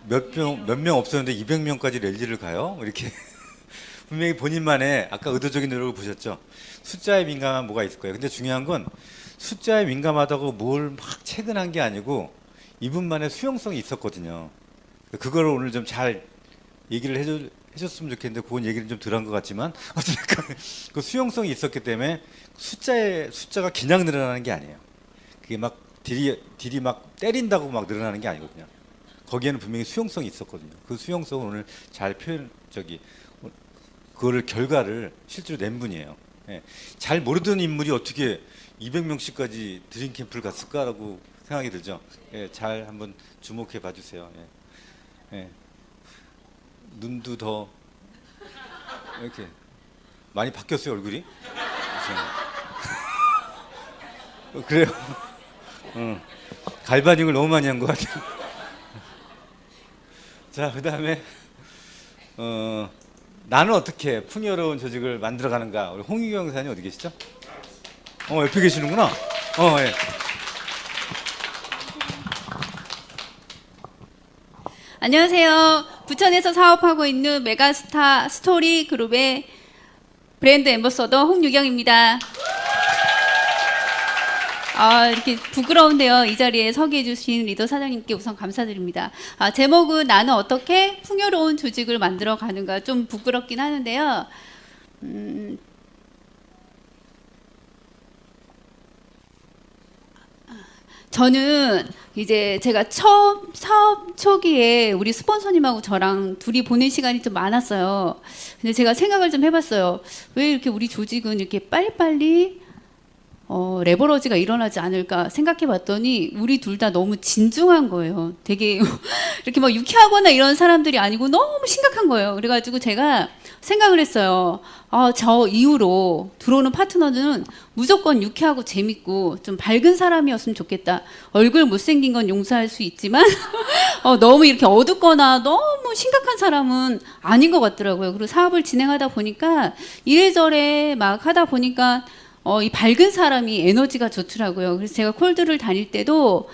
몇 명 없었는데 200명까지 랠리를 가요? 이렇게 분명히 본인만의 아까 의도적인 노력을 보셨죠? 숫자에 민감한 뭐가 있을 거예요. 근데 중요한 건 숫자에 민감하다고 뭘 막 체근한 게 아니고 이분만의 수용성이 있었거든요. 그걸 오늘 좀 잘 얘기를 해줬으면 좋겠는데 그건 얘기를 좀 덜한 것 같지만 어쨌든 그 수용성이 있었기 때문에 숫자가 그냥 늘어나는 게 아니에요. 그게 막 딜이 막 때린다고 막 늘어나는 게 아니거든요. 거기에는 분명히 수용성이 있었거든요. 그 수용성을 오늘 잘 그거를 결과를 실제로 낸 분이에요. 예. 잘 모르던 인물이 어떻게 200명씩까지 드림 캠프를 갔을까라고 생각이 들죠. 예, 잘 한번 주목해 봐주세요. 예. 예. 눈도 더 이렇게 많이 바뀌었어요 얼굴이. 그래요. 갈바닉을 너무 많이 한 것 같아요. 자, 그다음에 나는 어떻게 풍요로운 조직을 만들어가는가. 우리 홍유경 강사님 어디 계시죠? 옆에 계시는구나. 예. 안녕하세요. 부천에서 사업하고 있는 메가스타 스토리 그룹의 브랜드 앰버서더 홍유경입니다. 이렇게 부끄러운데요. 이 자리에 서게 해주신 리더 사장님께 우선 감사드립니다. 제목은 나는 어떻게 풍요로운 조직을 만들어 가는가. 좀 부끄럽긴 하는데요. 저는 이제 제가 처음 사업 초기에 우리 스폰서님하고 저랑 둘이 보낸 시간이 좀 많았어요. 근데 제가 생각을 좀 해봤어요. 왜 이렇게 우리 조직은 이렇게 빨리빨리 레버러지가 일어나지 않을까 생각해봤더니 우리 둘 다 너무 진중한 거예요. 되게 이렇게 막 유쾌하거나 이런 사람들이 아니고 너무 심각한 거예요. 그래가지고 제가 생각을 했어요. 저 이후로 들어오는 파트너는 무조건 유쾌하고 재밌고 좀 밝은 사람이었으면 좋겠다. 얼굴 못생긴 건 용서할 수 있지만 너무 이렇게 어둡거나 너무 심각한 사람은 아닌 것 같더라고요. 그리고 사업을 진행하다 보니까 이래저래 막 하다 보니까 이 밝은 사람이 에너지가 좋더라고요. 그래서 제가 콜드를 다닐 때도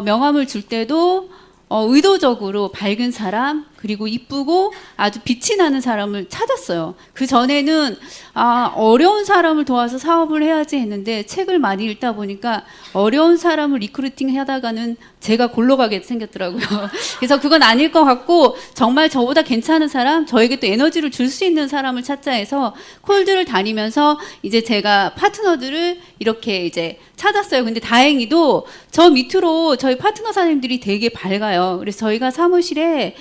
명함을 줄 때도 의도적으로 밝은 사람 그리고 이쁘고 아주 빛이 나는 사람을 찾았어요. 그 전에는 어려운 사람을 도와서 사업을 해야지 했는데 책을 많이 읽다 보니까 어려운 사람을 리크루팅 하다가는 제가 골로 가게 생겼더라고요. 그래서 그건 아닐 것 같고 정말 저보다 괜찮은 사람, 저에게 또 에너지를 줄 수 있는 사람을 찾자 해서 콜드를 다니면서 이제 제가 파트너들을 이렇게 이제 찾았어요. 근데 다행히도 저 밑으로 저희 파트너 사장님들이 되게 밝아요. 그래서 저희가 사무실에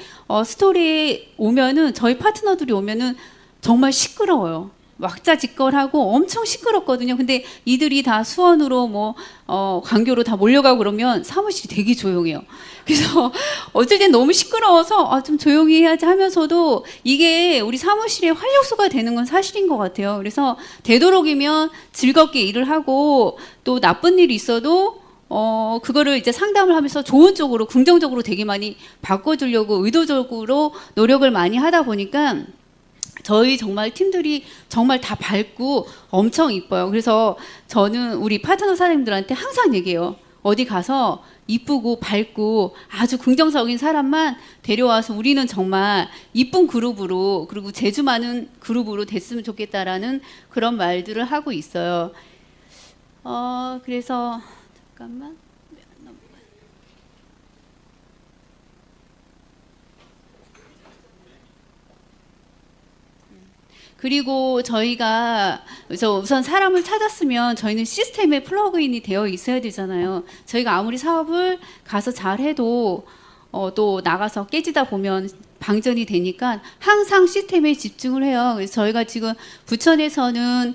스토리에 오면은 저희 파트너들이 오면은 정말 시끄러워요. 왁자지껄하고 엄청 시끄럽거든요. 근데 이들이 다 수원으로 광교로 다 몰려가고 그러면 사무실이 되게 조용해요. 그래서 어쩔 땐 너무 시끄러워서 좀 조용히 해야지 하면서도 이게 우리 사무실의 활력소가 되는 건 사실인 것 같아요. 그래서 되도록이면 즐겁게 일을 하고 또 나쁜 일이 있어도 그거를 이제 상담을 하면서 좋은 쪽으로 긍정적으로 되게 많이 바꿔주려고 의도적으로 노력을 많이 하다 보니까 저희 정말 팀들이 정말 다 밝고 엄청 이뻐요. 그래서 저는 우리 파트너 사장님들한테 항상 얘기해요. 어디 가서 이쁘고 밝고 아주 긍정적인 사람만 데려와서 우리는 정말 이쁜 그룹으로 그리고 재주 많은 그룹으로 됐으면 좋겠다라는 그런 말들을 하고 있어요. 그래서 잠깐만. 그리고 저희가 우선 사람을 찾았으면 저희는 시스템에 플러그인이 되어 있어야 되잖아요. 저희가 아무리 사업을 가서 잘해도 또 나가서 깨지다 보면 방전이 되니까 항상 시스템에 집중을 해요. 그래서 저희가 지금 부천에서는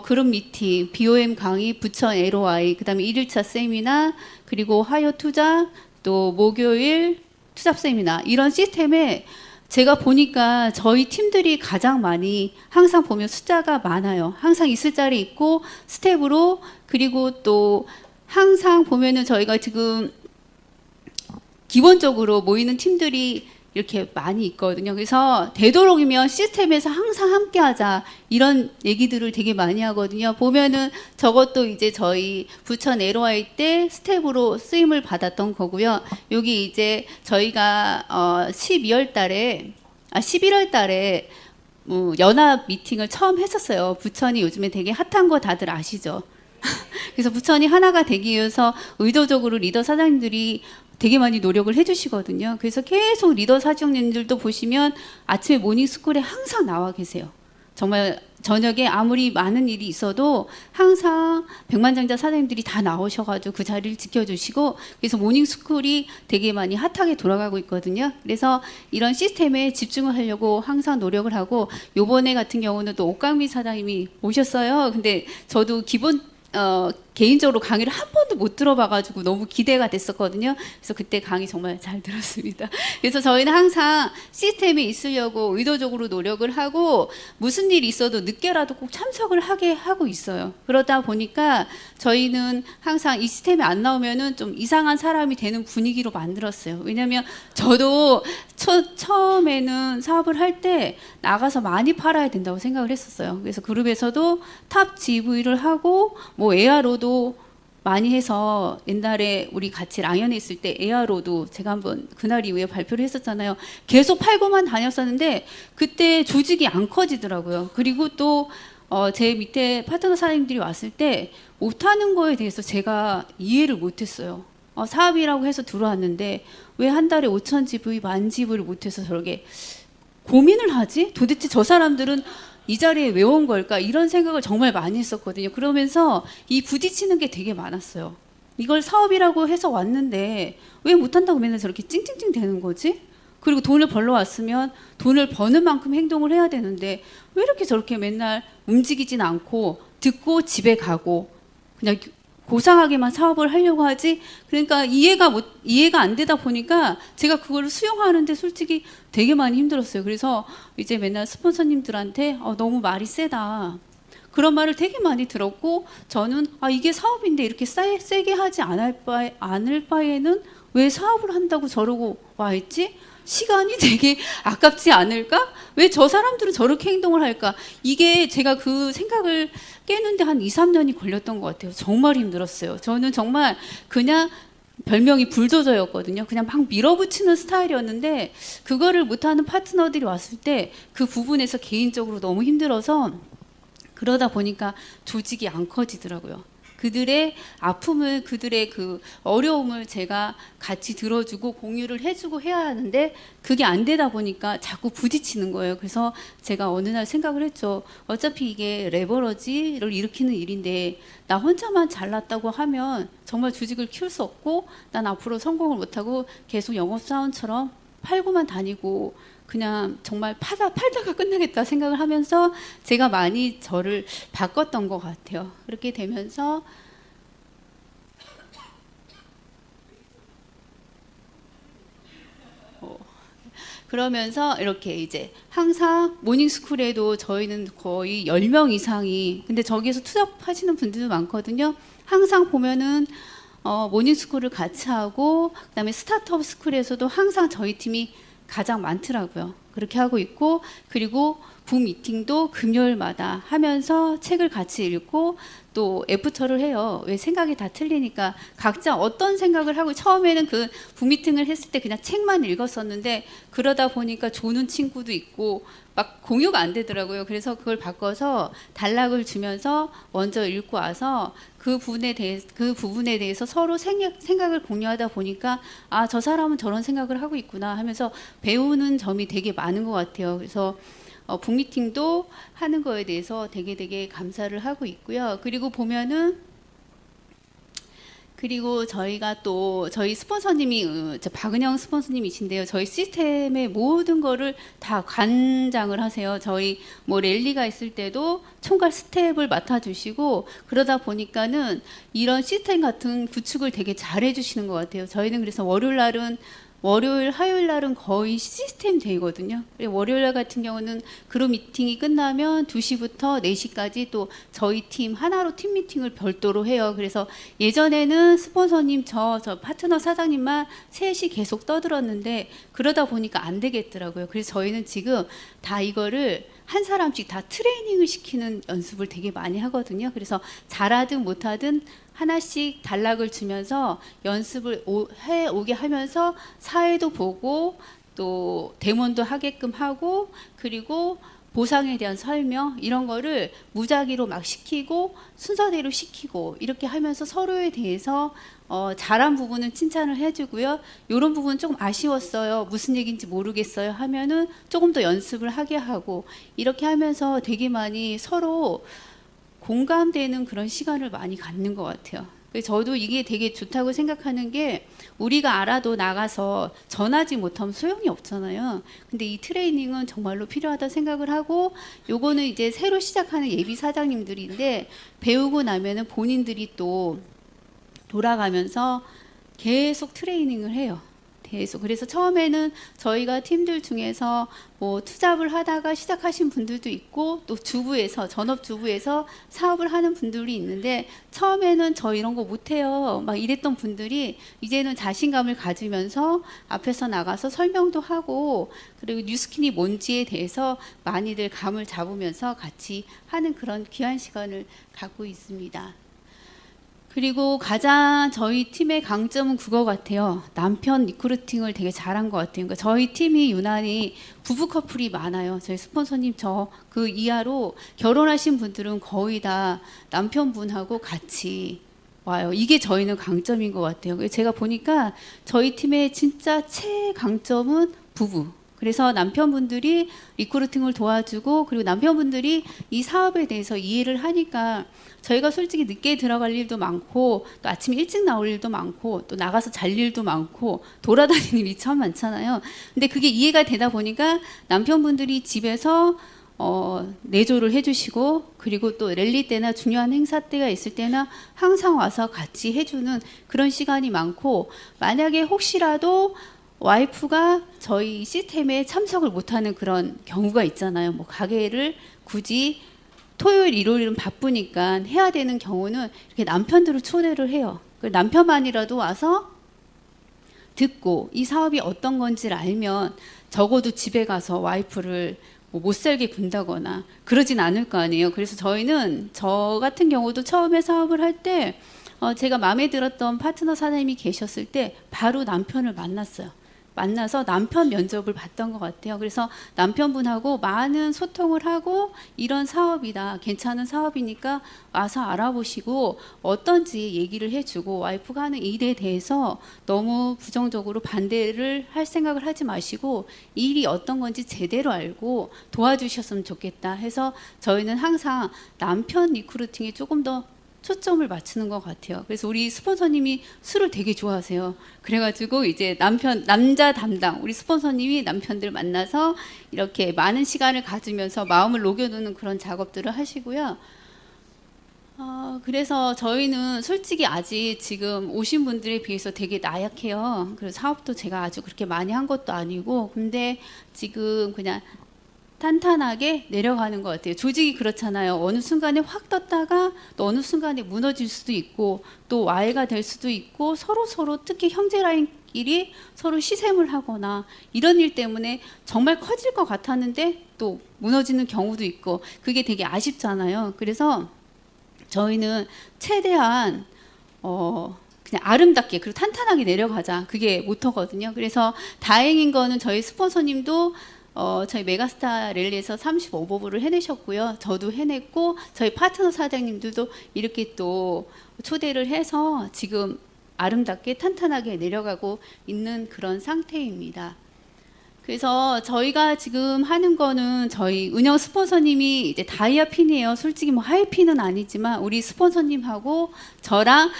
그룹 미팅, BOM 강의, 부천 LOI, 그다음에 1일차 세미나, 그리고 하여 투자, 또 목요일 투잡 세미나 이런 시스템에 제가 보니까 저희 팀들이 가장 많이 항상 보면 숫자가 많아요. 항상 있을 자리 있고 스텝으로 그리고 또 항상 보면은 저희가 지금 기본적으로 모이는 팀들이 이렇게 많이 있거든요. 그래서 되도록이면 시스템에서 항상 함께하자 이런 얘기들을 되게 많이 하거든요. 보면은 저것도 이제 저희 부천 LOI 때 스텝으로 쓰임을 받았던 거고요. 여기 이제 저희가 11월 달에 연합 미팅을 처음 했었어요. 부천이 요즘에 되게 핫한 거 다들 아시죠? 그래서 부천이 하나가 되기 위해서 의도적으로 리더 사장님들이 되게 많이 노력을 해주시거든요. 그래서 계속 리더 사정님들도 보시면 아침에 모닝스쿨에 항상 나와 계세요. 정말 저녁에 아무리 많은 일이 있어도 항상 백만장자 사장님들이 다 나오셔가지고 그 자리를 지켜주시고, 그래서 모닝스쿨이 되게 많이 핫하게 돌아가고 있거든요. 그래서 이런 시스템에 집중을 하려고 항상 노력을 하고, 요번에 같은 경우는 또 옥강미 사장님이 오셨어요. 근데 저도 개인적으로 강의를 한 번도 못 들어봐가지고 너무 기대가 됐었거든요. 그래서 그때 강의 정말 잘 들었습니다. 그래서 저희는 항상 시스템에 있으려고 의도적으로 노력을 하고, 무슨 일이 있어도 늦게라도 꼭 참석을 하게 하고 있어요. 그러다 보니까 저희는 항상 이 시스템에 안 나오면은 좀 이상한 사람이 되는 분위기로 만들었어요. 왜냐면 저도 처음에는 사업을 할 때 나가서 많이 팔아야 된다고 생각을 했었어요. 그래서 그룹에서도 탑 GV를 하고 뭐 ARO도 많이 해서, 옛날에 우리 같이 랑연에 있을 때 ARO도 제가 한번 그날 이후에 발표를 했었잖아요. 계속 팔고만 다녔었는데 그때 조직이 안 커지더라고요. 그리고 또 제 밑에 파트너 사장님들이 왔을 때 못하는 거에 대해서 제가 이해를 못했어요. 사업이라고 해서 들어왔는데 왜 한 달에 5,000GV, 10,000GV를 못해서 저렇게 고민을 하지? 도대체 저 사람들은 이 자리에 왜 온 걸까? 이런 생각을 정말 많이 했었거든요. 그러면서 이 부딪히는 게 되게 많았어요. 이걸 사업이라고 해서 왔는데 왜 못한다고 맨날 저렇게 찡찡찡 되는 거지? 그리고 돈을 벌러 왔으면 돈을 버는 만큼 행동을 해야 되는데 왜 이렇게 저렇게 맨날 움직이진 않고 듣고 집에 가고 그냥 고상하게만 사업을 하려고 하지? 그러니까 이해가 안 되다 보니까 제가 그거를 수용하는데 솔직히 되게 많이 힘들었어요. 그래서 이제 맨날 스폰서님들한테 너무 말이 세다, 그런 말을 되게 많이 들었고, 저는 이게 사업인데 이렇게 세게 하지 않을 바에는 왜 사업을 한다고 저러고 와 있지? 시간이 되게 아깝지 않을까? 왜 저 사람들은 저렇게 행동을 할까? 이게 제가 그 생각을 깨는데 한 2, 3년이 걸렸던 것 같아요. 정말 힘들었어요. 저는 정말 그냥 별명이 불도저였거든요. 그냥 막 밀어붙이는 스타일이었는데 그거를 못하는 파트너들이 왔을 때 그 부분에서 개인적으로 너무 힘들어서, 그러다 보니까 조직이 안 커지더라고요. 그들의 아픔을, 그들의 그 어려움을 제가 같이 들어주고 공유를 해주고 해야 하는데 그게 안 되다 보니까 자꾸 부딪히는 거예요. 그래서 제가 어느 날 생각을 했죠. 어차피 이게 레버러지를 일으키는 일인데 나 혼자만 잘났다고 하면 정말 조직을 키울 수 없고, 난 앞으로 성공을 못하고 계속 영업사원처럼 팔고만 다니고 그냥 정말 팔다가 끝나겠다 생각을 하면서 제가 많이 저를 바꿨던 것 같아요. 그렇게 되면서 그러면서 이렇게 이제 항상 모닝스쿨에도 저희는 거의 10명 이상이, 근데 저기에서 투잡하시는 분들도 많거든요. 항상 보면은 모닝스쿨을 같이 하고, 그다음에 스타트업 스쿨에서도 항상 저희 팀이 가장 많더라고요. 그렇게 하고 있고, 그리고 북미팅도 금요일마다 하면서 책을 같이 읽고 또 애프터를 해요. 왜 생각이 다 틀리니까 각자 어떤 생각을 하고, 처음에는 그 북미팅을 했을 때 그냥 책만 읽었었는데 그러다 보니까 조는 친구도 있고 막 공유가 안 되더라고요. 그래서 그걸 바꿔서 단락을 주면서 먼저 읽고 와서 그 부분에 대해서 서로 생각을 공유하다 보니까 저 사람은 저런 생각을 하고 있구나 하면서 배우는 점이 되게 많은 것 같아요. 그래서 북미팅도 하는 거에 대해서 되게 감사를 하고 있고요. 그리고 보면은, 그리고 저희가 또 저희 스폰서님이 박은영 스폰서님이신데요. 저희 시스템의 모든 거를 다 관장을 하세요. 저희 뭐 랠리가 있을 때도 총괄 스텝을 맡아주시고, 그러다 보니까는 이런 시스템 같은 구축을 되게 잘 해주시는 것 같아요. 저희는 그래서 월요일, 화요일 날은 거의 시스템 데이거든요. 월요일 날 같은 경우는 그룹 미팅이 끝나면 2시부터 4시까지 또 저희 팀 하나로 팀 미팅을 별도로 해요. 그래서 예전에는 스폰서님 저 파트너 사장님만 셋이 계속 떠들었는데 그러다 보니까 안 되겠더라고요. 그래서 저희는 지금 다 이거를 한 사람씩 다 트레이닝을 시키는 연습을 되게 많이 하거든요. 그래서 잘하든 못하든 하나씩 단락을 주면서 연습을 해오게 하면서 사회도 보고 또 데몬도 하게끔 하고, 그리고 보상에 대한 설명 이런 거를 무작위로 막 시키고 순서대로 시키고 이렇게 하면서 서로에 대해서 잘한 부분은 칭찬을 해주고요. 이런 부분 조금 아쉬웠어요. 무슨 얘기인지 모르겠어요 하면은 조금 더 연습을 하게 하고 이렇게 하면서 되게 많이 서로 공감되는 그런 시간을 많이 갖는 것 같아요. 그래서 저도 이게 되게 좋다고 생각하는 게 우리가 알아도 나가서 전하지 못하면 소용이 없잖아요. 근데 이 트레이닝은 정말로 필요하다 생각을 하고 요거는 이제 새로 시작하는 예비 사장님들인데 배우고 나면은 본인들이 또 돌아가면서 계속 트레이닝을 해요. 계속. 그래서 처음에는 저희가 팀들 중에서 뭐 투잡을 하다가 시작하신 분들도 있고 또 주부에서 전업주부에서 사업을 하는 분들이 있는데 처음에는 저 이런 거 못해요 막 이랬던 분들이 이제는 자신감을 가지면서 앞에서 나가서 설명도 하고 그리고 뉴스킨이 뭔지에 대해서 많이들 감을 잡으면서 같이 하는 그런 귀한 시간을 갖고 있습니다. 그리고 가장 저희 팀의 강점은 그거 같아요. 남편 리크루팅을 되게 잘한 것 같아요. 그러니까 저희 팀이 유난히 부부 커플이 많아요. 저희 스폰서님 저 그 이하로 결혼하신 분들은 거의 다 남편분하고 같이 와요. 이게 저희는 강점인 것 같아요. 그래서 제가 보니까 저희 팀의 진짜 최강점은 부부. 그래서 남편분들이 리크루팅을 도와주고 그리고 남편분들이 이 사업에 대해서 이해를 하니까 저희가 솔직히 늦게 들어갈 일도 많고 또 아침 일찍 나올 일도 많고 또 나가서 잘 일도 많고 돌아다니는 일이 참 많잖아요. 근데 그게 이해가 되다 보니까 남편분들이 집에서 내조를 해주시고 그리고 또 랠리 때나 중요한 행사 때가 있을 때나 항상 와서 같이 해주는 그런 시간이 많고 만약에 혹시라도 와이프가 저희 시스템에 참석을 못하는 그런 경우가 있잖아요. 뭐 가게를 굳이 토요일, 일요일은 바쁘니까 해야 되는 경우는 이렇게 남편들을 초대를 해요. 남편만이라도 와서 듣고 이 사업이 어떤 건지를 알면 적어도 집에 가서 와이프를 못 살게 군다거나 그러진 않을 거 아니에요. 그래서 저희는 저 같은 경우도 처음에 사업을 할 때 제가 마음에 들었던 파트너 사장님이 계셨을 때 바로 남편을 만났어요. 만나서 남편 면접을 봤던 것 같아요. 그래서 남편분하고 많은 소통을 하고 이런 사업이다, 괜찮은 사업이니까 와서 알아보시고 어떤지 얘기를 해주고 와이프가 하는 일에 대해서 너무 부정적으로 반대를 할 생각을 하지 마시고 일이 어떤 건지 제대로 알고 도와주셨으면 좋겠다 해서 저희는 항상 남편 리크루팅에 조금 더 초점을 맞추는 것 같아요. 그래서 우리 스폰서님이 술을 되게 좋아하세요. 그래가지고 이제 남자 담당 우리 스폰서님이 남편들 만나서 이렇게 많은 시간을 가지면서 마음을 녹여두는 그런 작업들을 하시고요. 그래서 저희는 솔직히 아직 지금 오신 분들에 비해서 되게 나약해요. 그래서 사업도 제가 아주 그렇게 많이 한 것도 아니고 근데 지금 그냥 탄탄하게 내려가는 것 같아요. 조직이 그렇잖아요. 어느 순간에 확 떴다가 또 어느 순간에 무너질 수도 있고 또 와해가 될 수도 있고 서로 특히 형제 라인끼리 서로 시샘을 하거나 이런 일 때문에 정말 커질 것 같았는데 또 무너지는 경우도 있고 그게 되게 아쉽잖아요. 그래서 저희는 최대한 그냥 아름답게 그리고 탄탄하게 내려가자. 그게 모토거든요. 그래서 다행인 거는 저희 스폰서님도 저희 메가스타 랠리에서 35버블을 해내셨고요. 저도 해냈고 저희 파트너 사장님들도 이렇게 또 초대를 해서 지금 아름답게 탄탄하게 내려가고 있는 그런 상태입니다. 그래서 저희가 지금 하는 거는 저희 은영 스폰서님이 이제 다이아 핀이에요. 솔직히 뭐 하이 핀은 아니지만 우리 스폰서님하고 저랑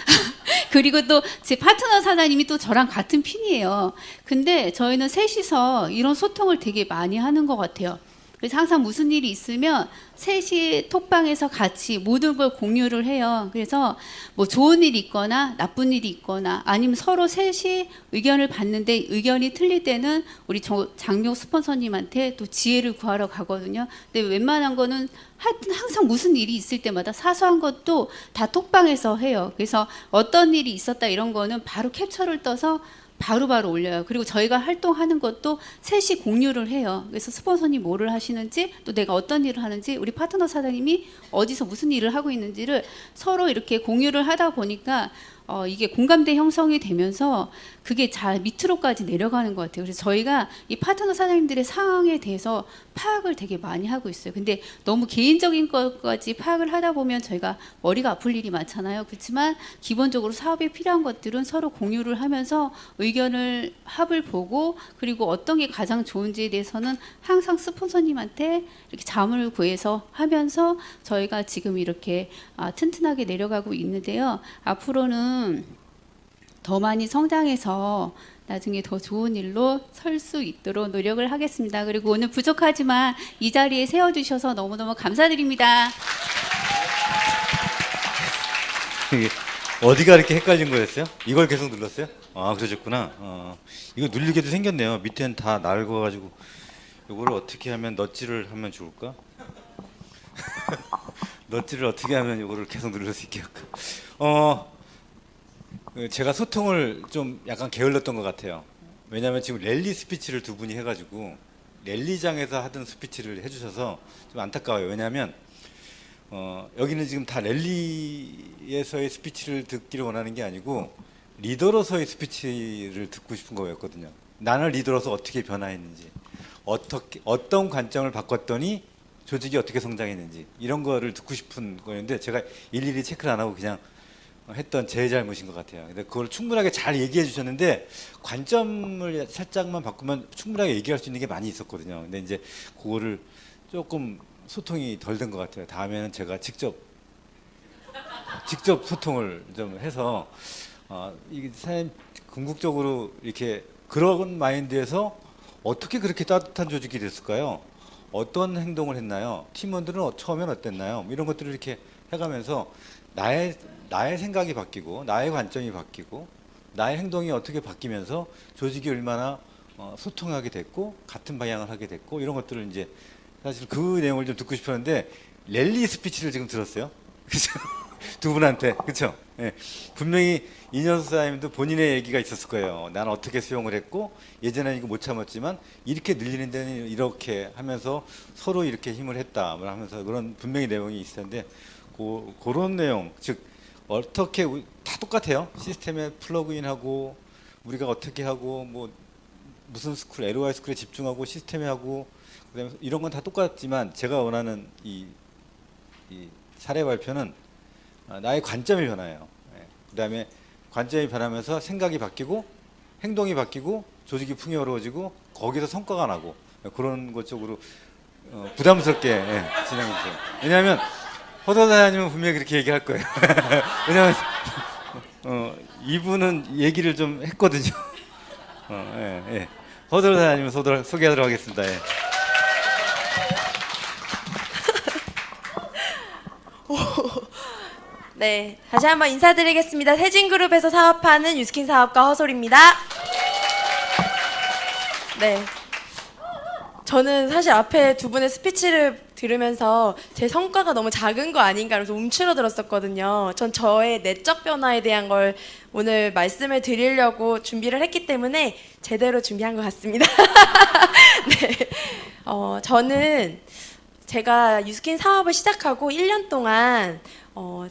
그리고 또 제 파트너 사장님이 또 저랑 같은 핀이에요. 근데 저희는 셋이서 이런 소통을 되게 많이 하는 것 같아요. 그래서 항상 무슨 일이 있으면 셋이 톡방에서 같이 모든 걸 공유를 해요. 그래서 뭐 좋은 일이 있거나 나쁜 일이 있거나 아니면 서로 셋이 의견을 받는데 의견이 틀릴 때는 우리 장묘 스폰서님한테 또 지혜를 구하러 가거든요. 근데 웬만한 거는 하여튼 항상 무슨 일이 있을 때마다 사소한 것도 다 톡방에서 해요. 그래서 어떤 일이 있었다 이런 거는 바로 캡처를 떠서 바로바로 올려요. 그리고 저희가 활동하는 것도 셋이 공유를 해요. 그래서 스폰서님 뭐를 하시는지 또 내가 어떤 일을 하는지 우리 파트너 사장님이 어디서 무슨 일을 하고 있는지를 서로 이렇게 공유를 하다 보니까 이게 공감대 형성이 되면서 그게 잘 밑으로까지 내려가는 것 같아요. 그래서 저희가 이 파트너 사장님들의 상황에 대해서 파악을 되게 많이 하고 있어요. 근데 너무 개인적인 것까지 파악을 하다 보면 저희가 머리가 아플 일이 많잖아요. 그렇지만 기본적으로 사업에 필요한 것들은 서로 공유를 하면서 의견을 합을 보고 그리고 어떤 게 가장 좋은지에 대해서는 항상 스폰서님한테 이렇게 자문을 구해서 하면서 저희가 지금 이렇게 튼튼하게 내려가고 있는데요. 앞으로는 더 많이 성장해서 나중에 더 좋은 일로 설 수 있도록 노력을 하겠습니다. 그리고 오늘 부족하지만 이 자리에 세워주셔서 너무너무 감사드립니다. 이게 어디가 이렇게 헷갈린 거였어요? 이걸 계속 눌렀어요? 아, 그러셨구나. 이거 눌리게도 생겼네요. 밑에는 다 낡아가지고 이거를 어떻게 하면 넛질을 하면 좋을까? 넛질을 어떻게 하면 이거를 계속 누를 수 있게 할까? 제가 소통을 좀 약간 게을렀던 것 같아요. 왜냐하면 지금 랠리 스피치를 두 분이 해가지고 랠리장에서 하던 스피치를 해주셔서 좀 안타까워요. 왜냐하면 여기는 지금 다 랠리에서의 스피치를 듣기를 원하는 게 아니고 리더로서의 스피치를 듣고 싶은 거였거든요. 나는 리더로서 어떻게 변화했는지, 어떤 관점을 바꿨더니 조직이 어떻게 성장했는지 이런 거를 듣고 싶은 거였는데 제가 일일이 체크를 안 하고 그냥 했던 제 잘못인 것 같아요. 근데 그걸 충분하게 잘 얘기해 주셨는데 관점을 살짝만 바꾸면 충분하게 얘기할 수 있는 게 많이 있었거든요. 근데 이제 그거를 조금 소통이 덜 된 것 같아요. 다음에는 제가 직접 소통을 좀 해서 이게 사실 궁극적으로 이렇게 그런 마인드에서 어떻게 그렇게 따뜻한 조직이 됐을까요? 어떤 행동을 했나요? 팀원들은 처음엔 어땠나요? 이런 것들을 이렇게 해가면서 나의 생각이 바뀌고 나의 관점이 바뀌고 나의 행동이 어떻게 바뀌면서 조직이 얼마나 소통하게 됐고 같은 방향을 하게 됐고 이런 것들을 이제 사실 그 내용을 좀 듣고 싶었는데 랠리 스피치를 지금 들었어요. 그죠? 두 분한테 그렇죠? 예. 분명히 이년수 사장님도 본인의 얘기가 있었을 거예요. 나는 어떻게 수용을 했고 예전에는 이거 못 참았지만 이렇게 늘리는 데는 이렇게 하면서 서로 이렇게 힘을 했다 하면서 그런 분명히 내용이 있을 텐데 그런 내용 즉 어떻게 다 똑같아요. 시스템에 플러그인하고 우리가 어떻게 하고 뭐 무슨 스쿨 LOI 스쿨에 집중하고 시스템에 하고 그다음에 이런 건 다 똑같지만 제가 원하는 이 사례 발표는 나의 관점이 변해요. 그다음에 관점이 변하면서 생각이 바뀌고 행동이 바뀌고 조직이 풍요로워지고 거기서 성과가 나고 그런 것 쪽으로 부담스럽게 진행해 주세요. 왜냐하면 허도 사장님은 분명히 그렇게 얘기할 거예요. 왜냐하면 이분은 얘기를 좀 했거든요. 허도 사장님 소개하도록 하겠습니다. 예. 네, 다시 한번 인사드리겠습니다. 세진그룹에서 사업하는 유스킨 사업가 허솔입니다. 네, 저는 사실 앞에 두 분의 스피치를 들으면서 제 성과가 너무 작은 거 아닌가 그래서 움츠러들었었거든요. 전 저의 내적 변화에 대한 걸 오늘 말씀을 드리려고 준비를 했기 때문에 제대로 준비한 것 같습니다. 네, 저는 제가 유스킨 사업을 시작하고 1년 동안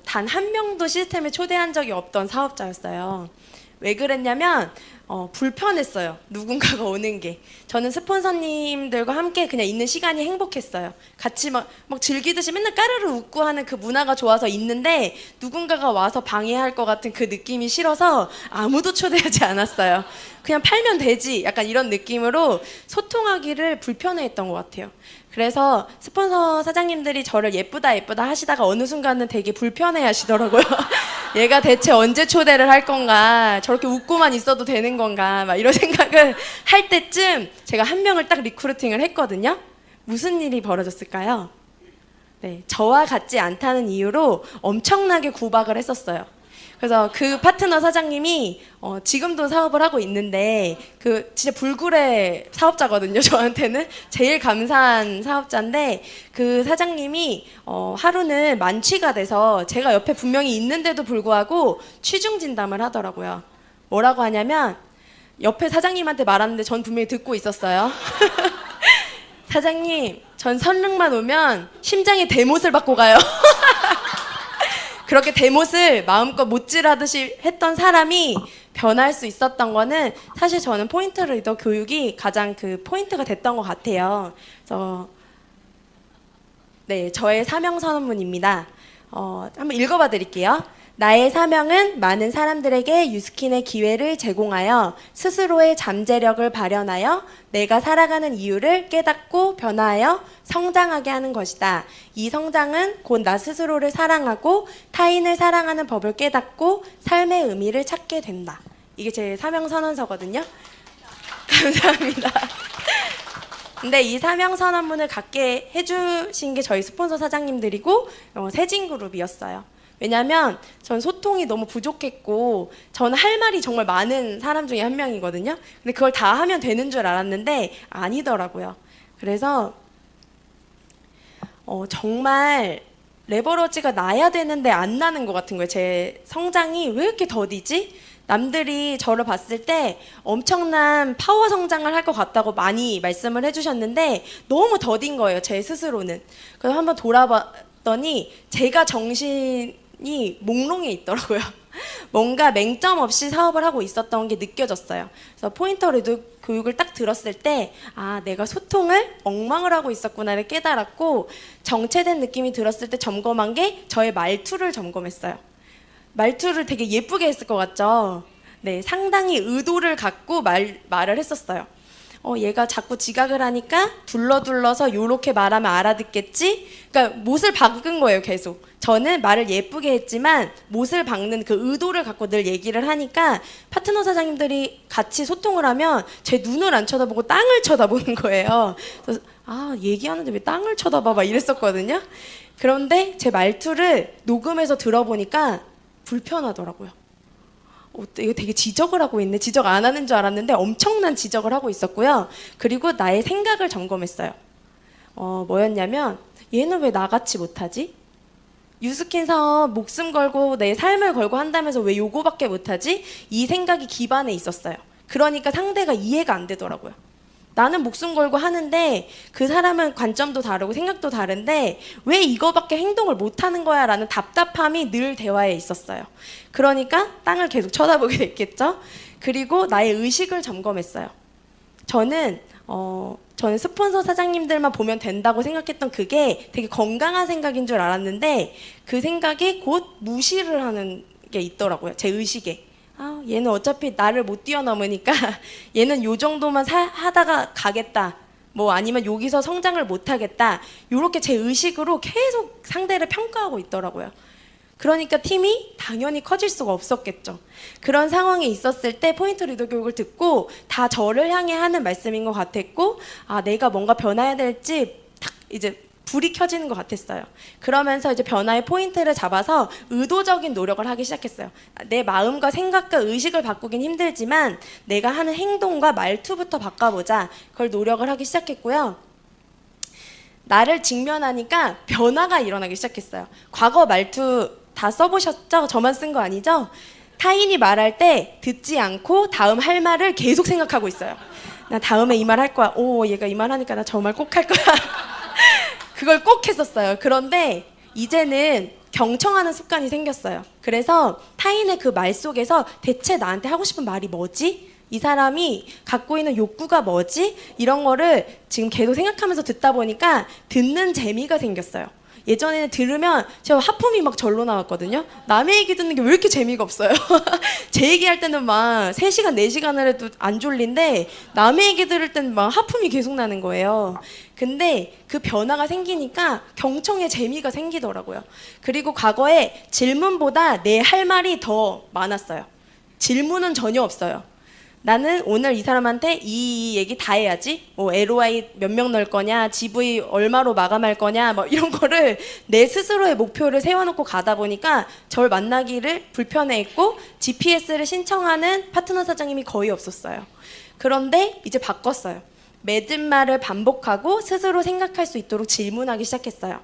단 한 명도 시스템에 초대한 적이 없던 사업자였어요. 왜 그랬냐면 불편했어요. 누군가가 오는 게. 저는 스폰서님들과 함께 그냥 있는 시간이 행복했어요. 같이 막 즐기듯이 맨날 까르르 웃고 하는 그 문화가 좋아서 있는데 누군가가 와서 방해할 것 같은 그 느낌이 싫어서 아무도 초대하지 않았어요. 그냥 팔면 되지 약간 이런 느낌으로 소통하기를 불편해했던 것 같아요. 그래서 스폰서 사장님들이 저를 예쁘다 하시다가 어느 순간은 되게 불편해 하시더라고요. 얘가 대체 언제 초대를 할 건가, 저렇게 웃고만 있어도 되는 건가 막 이런 생각을 할 때쯤 제가 한 명을 딱 리크루팅을 했거든요. 무슨 일이 벌어졌을까요? 네, 저와 같지 않다는 이유로 엄청나게 구박을 했었어요. 그래서 그 파트너 사장님이 지금도 사업을 하고 있는데 그 진짜 불굴의 사업자거든요. 저한테는 제일 감사한 사업자인데 그 사장님이 하루는 만취가 돼서 제가 옆에 분명히 있는데도 불구하고 취중 진담을 하더라고요. 뭐라고 하냐면 옆에 사장님한테 말하는데 전 분명히 듣고 있었어요. 사장님, 전 선릉만 오면 심장에 대못을 받고 가요. 그렇게 대못을 마음껏 못질하듯이 했던 사람이 변할 수 있었던 거는 사실 저는 포인트 리더 교육이 가장 그 포인트가 됐던 것 같아요. 그래서 네, 저의 사명 선언문입니다. 한번 읽어봐 드릴게요. 나의 사명은 많은 사람들에게 유스킨의 기회를 제공하여 스스로의 잠재력을 발현하여 내가 살아가는 이유를 깨닫고 변화하여 성장하게 하는 것이다. 이 성장은 곧 나 스스로를 사랑하고 타인을 사랑하는 법을 깨닫고 삶의 의미를 찾게 된다. 이게 제 사명 선언서거든요. 감사합니다. 근데 이 사명 선언문을 갖게 해주신 게 저희 스폰서 사장님들이고 세진그룹이었어요. 왜냐하면 전 소통이 너무 부족했고 저는 할 말이 정말 많은 사람 중에 한 명이거든요. 근데 그걸 다 하면 되는 줄 알았는데 아니더라고요. 그래서 정말 레버러지가 나야 되는데 안 나는 것 같은 거예요. 제 성장이 왜 이렇게 더디지? 남들이 저를 봤을 때 엄청난 파워 성장을 할 것 같다고 많이 말씀을 해주셨는데 너무 더딘 거예요. 제 스스로는. 그래서 한번 돌아봤더니 제가 정신이 몽롱해 있더라고요. 뭔가 맹점 없이 사업을 하고 있었던 게 느껴졌어요. 그래서 포인터 리더 교육을 딱 들었을 때 내가 소통을 엉망을 하고 있었구나를 깨달았고 정체된 느낌이 들었을 때 점검한 게 저의 말투를 점검했어요. 말투를 되게 예쁘게 했을 것 같죠? 네, 상당히 의도를 갖고 말을 했었어요. 얘가 자꾸 지각을 하니까 둘러서 요렇게 말하면 알아듣겠지? 그러니까 못을 박은 거예요, 계속. 저는 말을 예쁘게 했지만 못을 박는 그 의도를 갖고 늘 얘기를 하니까 파트너 사장님들이 같이 소통을 하면 제 눈을 안 쳐다보고 땅을 쳐다보는 거예요. 그래서 얘기하는데 왜 땅을 쳐다봐? 막 이랬었거든요. 그런데 제 말투를 녹음해서 들어보니까 불편하더라고요. 이거 되게 지적을 하고 있네. 지적 안 하는 줄 알았는데 엄청난 지적을 하고 있었고요. 그리고 나의 생각을 점검했어요. 뭐였냐면 얘는 왜 나같이 못하지? 유스킨 사업 목숨 걸고 내 삶을 걸고 한다면서 왜 요거밖에 못하지? 이 생각이 기반에 있었어요. 그러니까 상대가 이해가 안 되더라고요. 나는 목숨 걸고 하는데 그 사람은 관점도 다르고 생각도 다른데 왜 이거밖에 행동을 못하는 거야? 라는 답답함이 늘 대화에 있었어요. 그러니까 땅을 계속 쳐다보게 됐겠죠. 그리고 나의 의식을 점검했어요. 저는 스폰서 사장님들만 보면 된다고 생각했던 그게 되게 건강한 생각인 줄 알았는데 그 생각이 곧 무시를 하는 게 있더라고요. 제 의식에. 얘는 어차피 나를 못 뛰어넘으니까 얘는 요 정도만 하다가 가겠다. 뭐 아니면 여기서 성장을 못 하겠다. 요렇게 제 의식으로 계속 상대를 평가하고 있더라고요. 그러니까 팀이 당연히 커질 수가 없었겠죠. 그런 상황에 있었을 때 포인트 리더 교육을 듣고 다 저를 향해 하는 말씀인 것 같았고 내가 뭔가 변화해야 될지 탁 이제 불이 켜지는 것 같았어요. 그러면서 이제 변화의 포인트를 잡아서 의도적인 노력을 하기 시작했어요. 내 마음과 생각과 의식을 바꾸긴 힘들지만 내가 하는 행동과 말투부터 바꿔보자. 그걸 노력을 하기 시작했고요. 나를 직면하니까 변화가 일어나기 시작했어요. 과거 말투 다 써보셨죠? 저만 쓴 거 아니죠? 타인이 말할 때 듣지 않고 다음 할 말을 계속 생각하고 있어요. 나 다음에 이 말 할 거야. 얘가 이 말 하니까 나 저 말 꼭 할 거야. 그걸 꼭 했었어요. 그런데 이제는 경청하는 습관이 생겼어요. 그래서 타인의 그 말 속에서 대체 나한테 하고 싶은 말이 뭐지? 이 사람이 갖고 있는 욕구가 뭐지? 이런 거를 지금 계속 생각하면서 듣다 보니까 듣는 재미가 생겼어요. 예전에는 들으면 제가 하품이 막 절로 나왔거든요. 남의 얘기 듣는 게 왜 이렇게 재미가 없어요? 제 얘기할 때는 막 3시간, 4시간을 해도 안 졸린데 남의 얘기 들을 때는 막 하품이 계속 나는 거예요. 근데 그 변화가 생기니까 경청의 재미가 생기더라고요. 그리고 과거에 질문보다 내 할 말이 더 많았어요. 질문은 전혀 없어요. 나는 오늘 이 사람한테 이 얘기 다 해야지. LOI 몇 명 넣을 거냐, GV 얼마로 마감할 거냐, 뭐 이런 거를 내 스스로의 목표를 세워놓고 가다 보니까 저를 만나기를 불편해했고 GPS를 신청하는 파트너 사장님이 거의 없었어요. 그런데 이제 바꿨어요. 맺은 말을 반복하고 스스로 생각할 수 있도록 질문하기 시작했어요.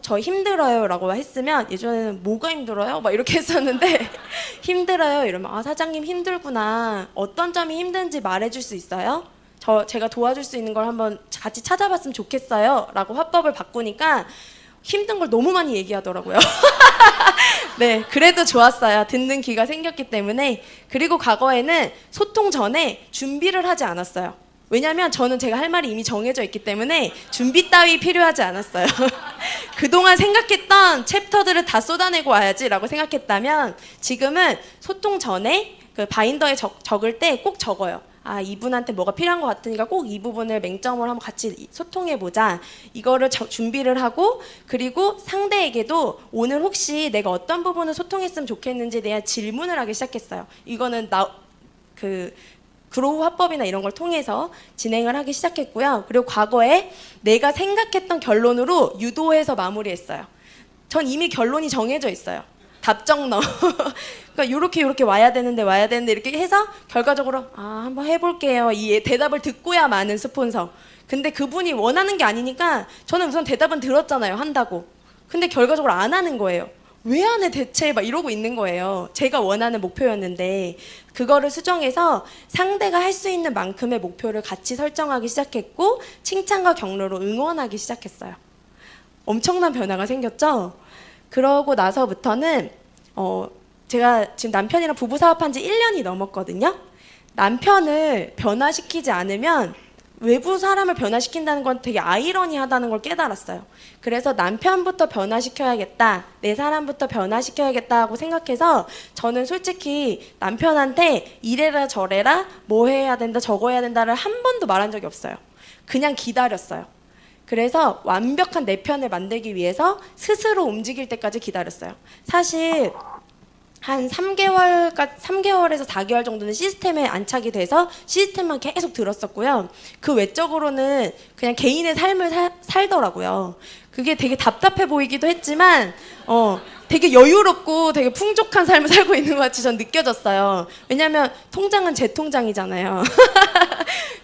저 힘들어요 라고 했으면 예전에는 뭐가 힘들어요? 막 이렇게 했었는데 힘들어요 이러면 사장님 힘들구나. 어떤 점이 힘든지 말해줄 수 있어요? 제가 도와줄 수 있는 걸 한번 같이 찾아봤으면 좋겠어요 라고 화법을 바꾸니까 힘든 걸 너무 많이 얘기하더라고요. 네, 그래도 좋았어요. 듣는 귀가 생겼기 때문에. 그리고 과거에는 소통 전에 준비를 하지 않았어요. 왜냐면 저는 제가 할 말이 이미 정해져 있기 때문에 준비 따위 필요하지 않았어요. 그동안 생각했던 챕터들을 다 쏟아내고 와야지라고 생각했다면 지금은 소통 전에 그 바인더에 적을 때 꼭 적어요. 아, 이분한테 뭐가 필요한 것 같으니까 꼭 이 부분을 맹점을 한번 같이 소통해보자. 이거를 준비를 하고, 그리고 상대에게도 오늘 혹시 내가 어떤 부분을 소통했으면 좋겠는지에 대한 질문을 하기 시작했어요. 이거는 그로우 화법이나 이런 걸 통해서 진행을 하기 시작했고요. 그리고 과거에 내가 생각했던 결론으로 유도해서 마무리했어요. 전 이미 결론이 정해져 있어요. 답정너. 그러니까 요렇게 와야 되는데 이렇게 해서 결과적으로 한번 해볼게요. 이 대답을 듣고야 마는 스폰서. 근데 그분이 원하는 게 아니니까 저는 우선 대답은 들었잖아요. 한다고. 근데 결과적으로 안 하는 거예요. 왜 안 해 대체 막 이러고 있는 거예요. 제가 원하는 목표였는데 그거를 수정해서 상대가 할 수 있는 만큼의 목표를 같이 설정하기 시작했고 칭찬과 격려로 응원하기 시작했어요. 엄청난 변화가 생겼죠. 그러고 나서부터는 제가 지금 남편이랑 부부 사업한 지 1년이 넘었거든요. 남편을 변화시키지 않으면 외부 사람을 변화시킨다는 건 되게 아이러니하다는 걸 깨달았어요. 그래서 남편부터 변화시켜야겠다, 내 사람부터 변화시켜야겠다 하고 생각해서 저는 솔직히 남편한테 이래라 저래라 뭐 해야 된다 저거 해야 된다를 한 번도 말한 적이 없어요. 그냥 기다렸어요. 그래서 완벽한 내 편을 만들기 위해서 스스로 움직일 때까지 기다렸어요. 사실 한 3개월에서 4개월 정도는 시스템에 안착이 돼서 시스템만 계속 들었었고요. 그 외적으로는 그냥 개인의 삶을 살더라고요. 그게 되게 답답해 보이기도 했지만 되게 여유롭고 되게 풍족한 삶을 살고 있는 것 같이 전 느껴졌어요. 왜냐하면 통장은 제 통장이잖아요.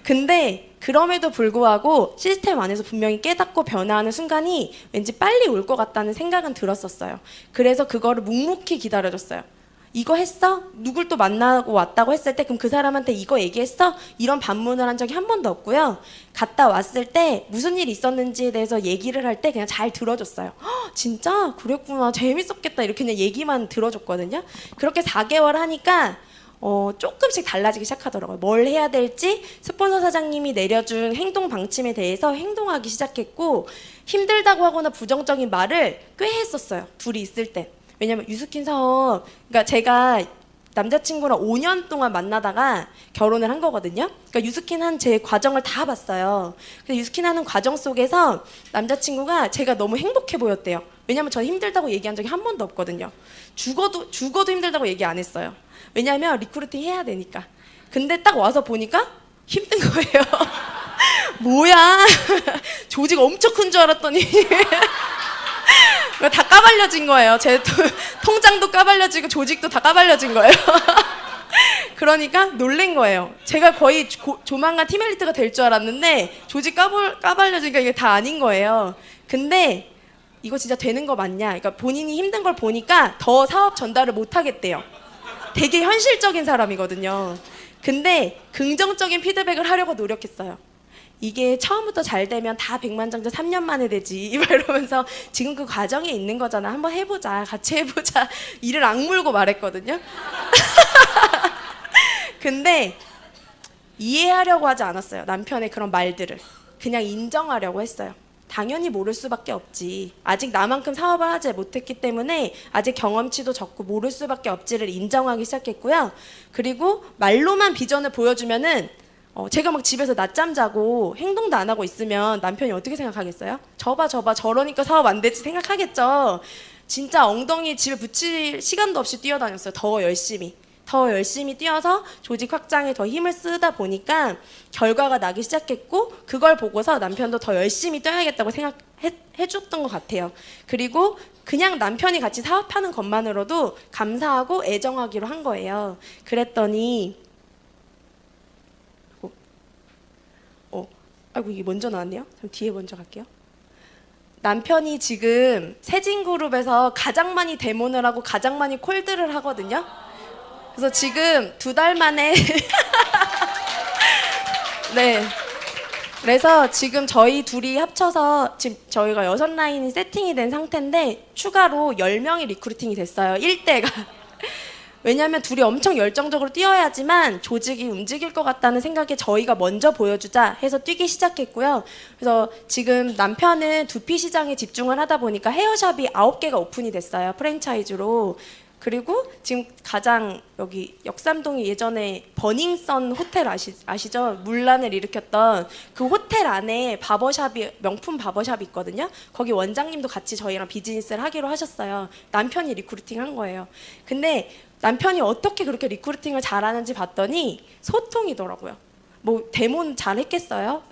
근데 그럼에도 불구하고 시스템 안에서 분명히 깨닫고 변화하는 순간이 왠지 빨리 올 것 같다는 생각은 들었었어요. 그래서 그거를 묵묵히 기다려줬어요. 이거 했어? 누굴 또 만나고 왔다고 했을 때 그럼 그 사람한테 이거 얘기했어? 이런 반문을 한 적이 한 번도 없고요. 갔다 왔을 때 무슨 일이 있었는지에 대해서 얘기를 할 때 그냥 잘 들어줬어요. 진짜? 그랬구나. 재밌었겠다. 이렇게 그냥 얘기만 들어줬거든요. 그렇게 4개월 하니까 조금씩 달라지기 시작하더라고요. 뭘 해야 될지 스폰서 사장님이 내려준 행동 방침에 대해서 행동하기 시작했고 힘들다고 하거나 부정적인 말을 꽤 했었어요. 둘이 있을 때. 왜냐면 유스킨 사업, 그러니까 제가 남자친구랑 5년 동안 만나다가 결혼을 한 거거든요. 그러니까 유스킨 한 제 과정을 다 봤어요. 근데 유스킨 하는 과정 속에서 남자친구가 제가 너무 행복해 보였대요. 왜냐면 저는 힘들다고 얘기한 적이 한 번도 없거든요. 죽어도 힘들다고 얘기 안 했어요. 왜냐면 리크루팅 해야 되니까. 근데 딱 와서 보니까 힘든 거예요. 뭐야? 조직 엄청 큰 줄 알았더니 다 까발려진 거예요. 제 통장도 까발려지고 조직도 다 까발려진 거예요. 그러니까 놀란 거예요. 제가 거의 조만간 팀 엘리트가 될 줄 알았는데 조직 까발려지니까 이게 다 아닌 거예요. 근데 이거 진짜 되는 거 맞냐? 그러니까 본인이 힘든 걸 보니까 더 사업 전달을 못 하겠대요. 되게 현실적인 사람이거든요. 근데 긍정적인 피드백을 하려고 노력했어요. 이게 처음부터 잘 되면 다 백만장자 3년 만에 되지 이러면서 지금 그 과정에 있는 거잖아. 한번 해보자. 같이 해보자. 이를 악물고 말했거든요. 근데 이해하려고 하지 않았어요. 남편의 그런 말들을. 그냥 인정하려고 했어요. 당연히 모를 수밖에 없지. 아직 나만큼 사업을 하지 못했기 때문에 아직 경험치도 적고 모를 수밖에 없지를 인정하기 시작했고요. 그리고 말로만 비전을 보여주면은 제가 막 집에서 낮잠 자고 행동도 안 하고 있으면 남편이 어떻게 생각하겠어요? 저봐 저러니까 사업 안 되지 생각하겠죠. 진짜 엉덩이 집에 붙일 시간도 없이 뛰어다녔어요. 더 열심히 뛰어서 조직 확장에 더 힘을 쓰다 보니까 결과가 나기 시작했고 그걸 보고서 남편도 더 열심히 뛰어야겠다고 생각해줬던 것 같아요. 그리고 그냥 남편이 같이 사업하는 것만으로도 감사하고 애정하기로 한 거예요. 그랬더니 아이고 이게 먼저 나왔네요. 그럼 뒤에 먼저 갈게요. 남편이 지금 세진그룹에서 가장 많이 데모를 하고 가장 많이 콜드를 하거든요. 그래서 지금 2달 만에 네 그래서 지금 저희 둘이 합쳐서 지금 저희가 6라인이 세팅이 된 상태인데 추가로 10명이 리크루팅이 됐어요. 1대가. 왜냐하면 둘이 엄청 열정적으로 뛰어야지만 조직이 움직일 것 같다는 생각에 저희가 먼저 보여주자 해서 뛰기 시작했고요. 그래서 지금 남편은 두피 시장에 집중을 하다 보니까 헤어샵이 9개가 오픈이 됐어요. 프랜차이즈로. 그리고 지금 가장 여기 역삼동에 예전에 버닝썬 호텔 아시죠? 문란을 일으켰던 그 호텔 안에 바버샵이 명품 바버샵이 있거든요. 거기 원장님도 같이 저희랑 비즈니스를 하기로 하셨어요. 남편이 리크루팅 한 거예요. 근데 남편이 어떻게 그렇게 리크루팅을 잘하는지 봤더니 소통이더라고요. 뭐 데모는 잘 했겠어요?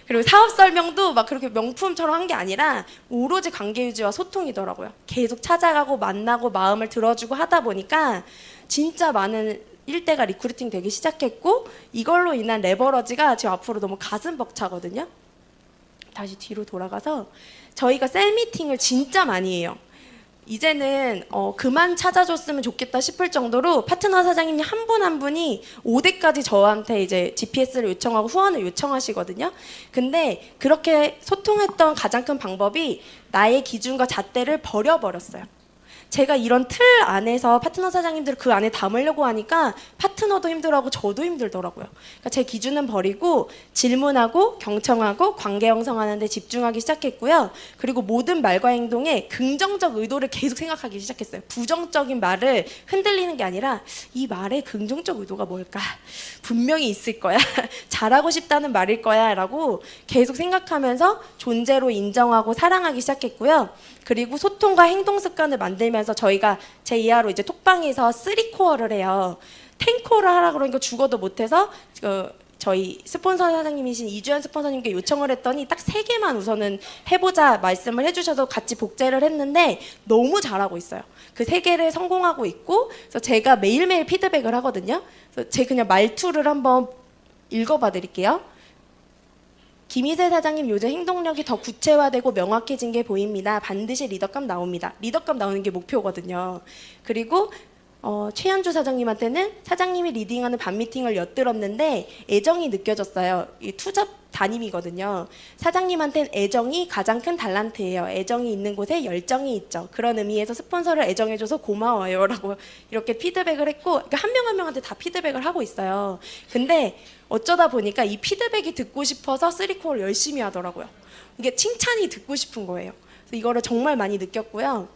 그리고 사업 설명도 막 그렇게 명품처럼 한 게 아니라 오로지 관계 유지와 소통이더라고요. 계속 찾아가고 만나고 마음을 들어주고 하다 보니까 진짜 많은 일대가 리크루팅 되기 시작했고 이걸로 인한 레버러지가 지금 앞으로 너무 가슴 벅차거든요. 다시 뒤로 돌아가서 저희가 셀 미팅을 진짜 많이 해요. 이제는 그만 찾아줬으면 좋겠다 싶을 정도로 파트너 사장님이 한 분 한 분이 5대까지 저한테 이제 GPS를 요청하고 후원을 요청하시거든요. 근데 그렇게 소통했던 가장 큰 방법이 나의 기준과 잣대를 버려버렸어요. 제가 이런 틀 안에서 파트너 사장님들을 그 안에 담으려고 하니까 파트너도 힘들어하고 저도 힘들더라고요. 그러니까 제 기준은 버리고 질문하고 경청하고 관계 형성하는 데 집중하기 시작했고요. 그리고 모든 말과 행동에 긍정적 의도를 계속 생각하기 시작했어요. 부정적인 말을 흔들리는 게 아니라 이 말에 긍정적 의도가 뭘까? 분명히 있을 거야. 잘하고 싶다는 말일 거야 라고 계속 생각하면서 존재로 인정하고 사랑하기 시작했고요. 그리고 소통과 행동 습관을 만들면서 저희가 제 이하로 이제 톡방에서 3코어를 해요. 10코어를 하라고 그러니까 죽어도 못해서 저희 스폰서 사장님이신 이주연 스폰서님께 요청을 했더니 딱 3개만 우선은 해보자 말씀을 해주셔서 같이 복제를 했는데 너무 잘하고 있어요. 그 3개를 성공하고 있고 그래서 제가 매일매일 피드백을 하거든요. 그래서 제 그냥 말투를 한번 읽어봐 드릴게요. 김희세 사장님 요즘 행동력이 더 구체화되고 명확해진 게 보입니다. 반드시 리더감 나옵니다. 리더감 나오는 게 목표거든요. 그리고 최현주 사장님한테는 사장님이 리딩하는 반 미팅을 엿들었는데 애정이 느껴졌어요. 이 투잡 담임이거든요. 사장님한테는 애정이 가장 큰 달란트예요. 애정이 있는 곳에 열정이 있죠. 그런 의미에서 스폰서를 애정해줘서 고마워요라고 이렇게 피드백을 했고 그러니까 한 명 한 명한테 다 피드백을 하고 있어요. 근데 어쩌다 보니까 이 피드백이 듣고 싶어서 3코어를 열심히 하더라고요. 이게 칭찬이 듣고 싶은 거예요. 그래서 이거를 정말 많이 느꼈고요.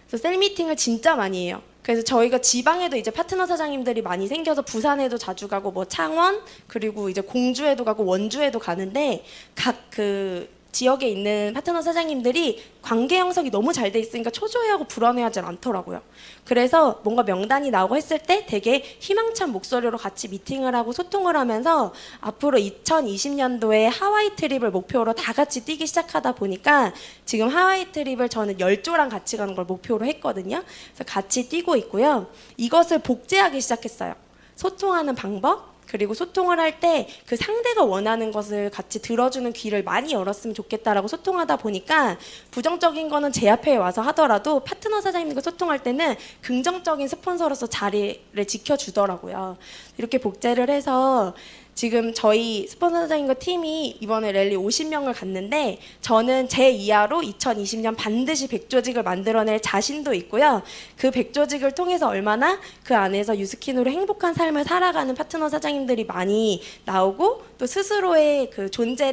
그래서 셀 미팅을 진짜 많이 해요. 그래서 저희가 지방에도 이제 파트너 사장님들이 많이 생겨서 부산에도 자주 가고 뭐 창원 그리고 이제 공주에도 가고 원주에도 가는데 각 그 지역에 있는 파트너 사장님들이 관계 형성이 너무 잘 돼 있으니까 초조해하고 불안해하지 않더라고요. 그래서 뭔가 명단이 나오고 했을 때 되게 희망찬 목소리로 같이 미팅을 하고 소통을 하면서 앞으로 2020년도에 하와이 트립을 목표로 다 같이 뛰기 시작하다 보니까 지금 하와이 트립을 저는 10조랑 같이 가는 걸 목표로 했거든요. 그래서 같이 뛰고 있고요. 이것을 복제하기 시작했어요. 소통하는 방법 그리고 소통을 할 때 그 상대가 원하는 것을 같이 들어주는 귀를 많이 열었으면 좋겠다라고 소통하다 보니까 부정적인 거는 제 앞에 와서 하더라도 파트너 사장님과 소통할 때는 긍정적인 스폰서로서 자리를 지켜주더라고요. 이렇게 복제를 해서 지금 저희 스폰서 사장님과 팀이 이번에 랠리 50명을 갔는데 저는 제 이하로 2020년 반드시 100조직을 만들어낼 자신도 있고요. 그 100조직을 통해서 얼마나 그 안에서 유스킨으로 행복한 삶을 살아가는 파트너 사장님들이 많이 나오고 또 스스로의 그 존재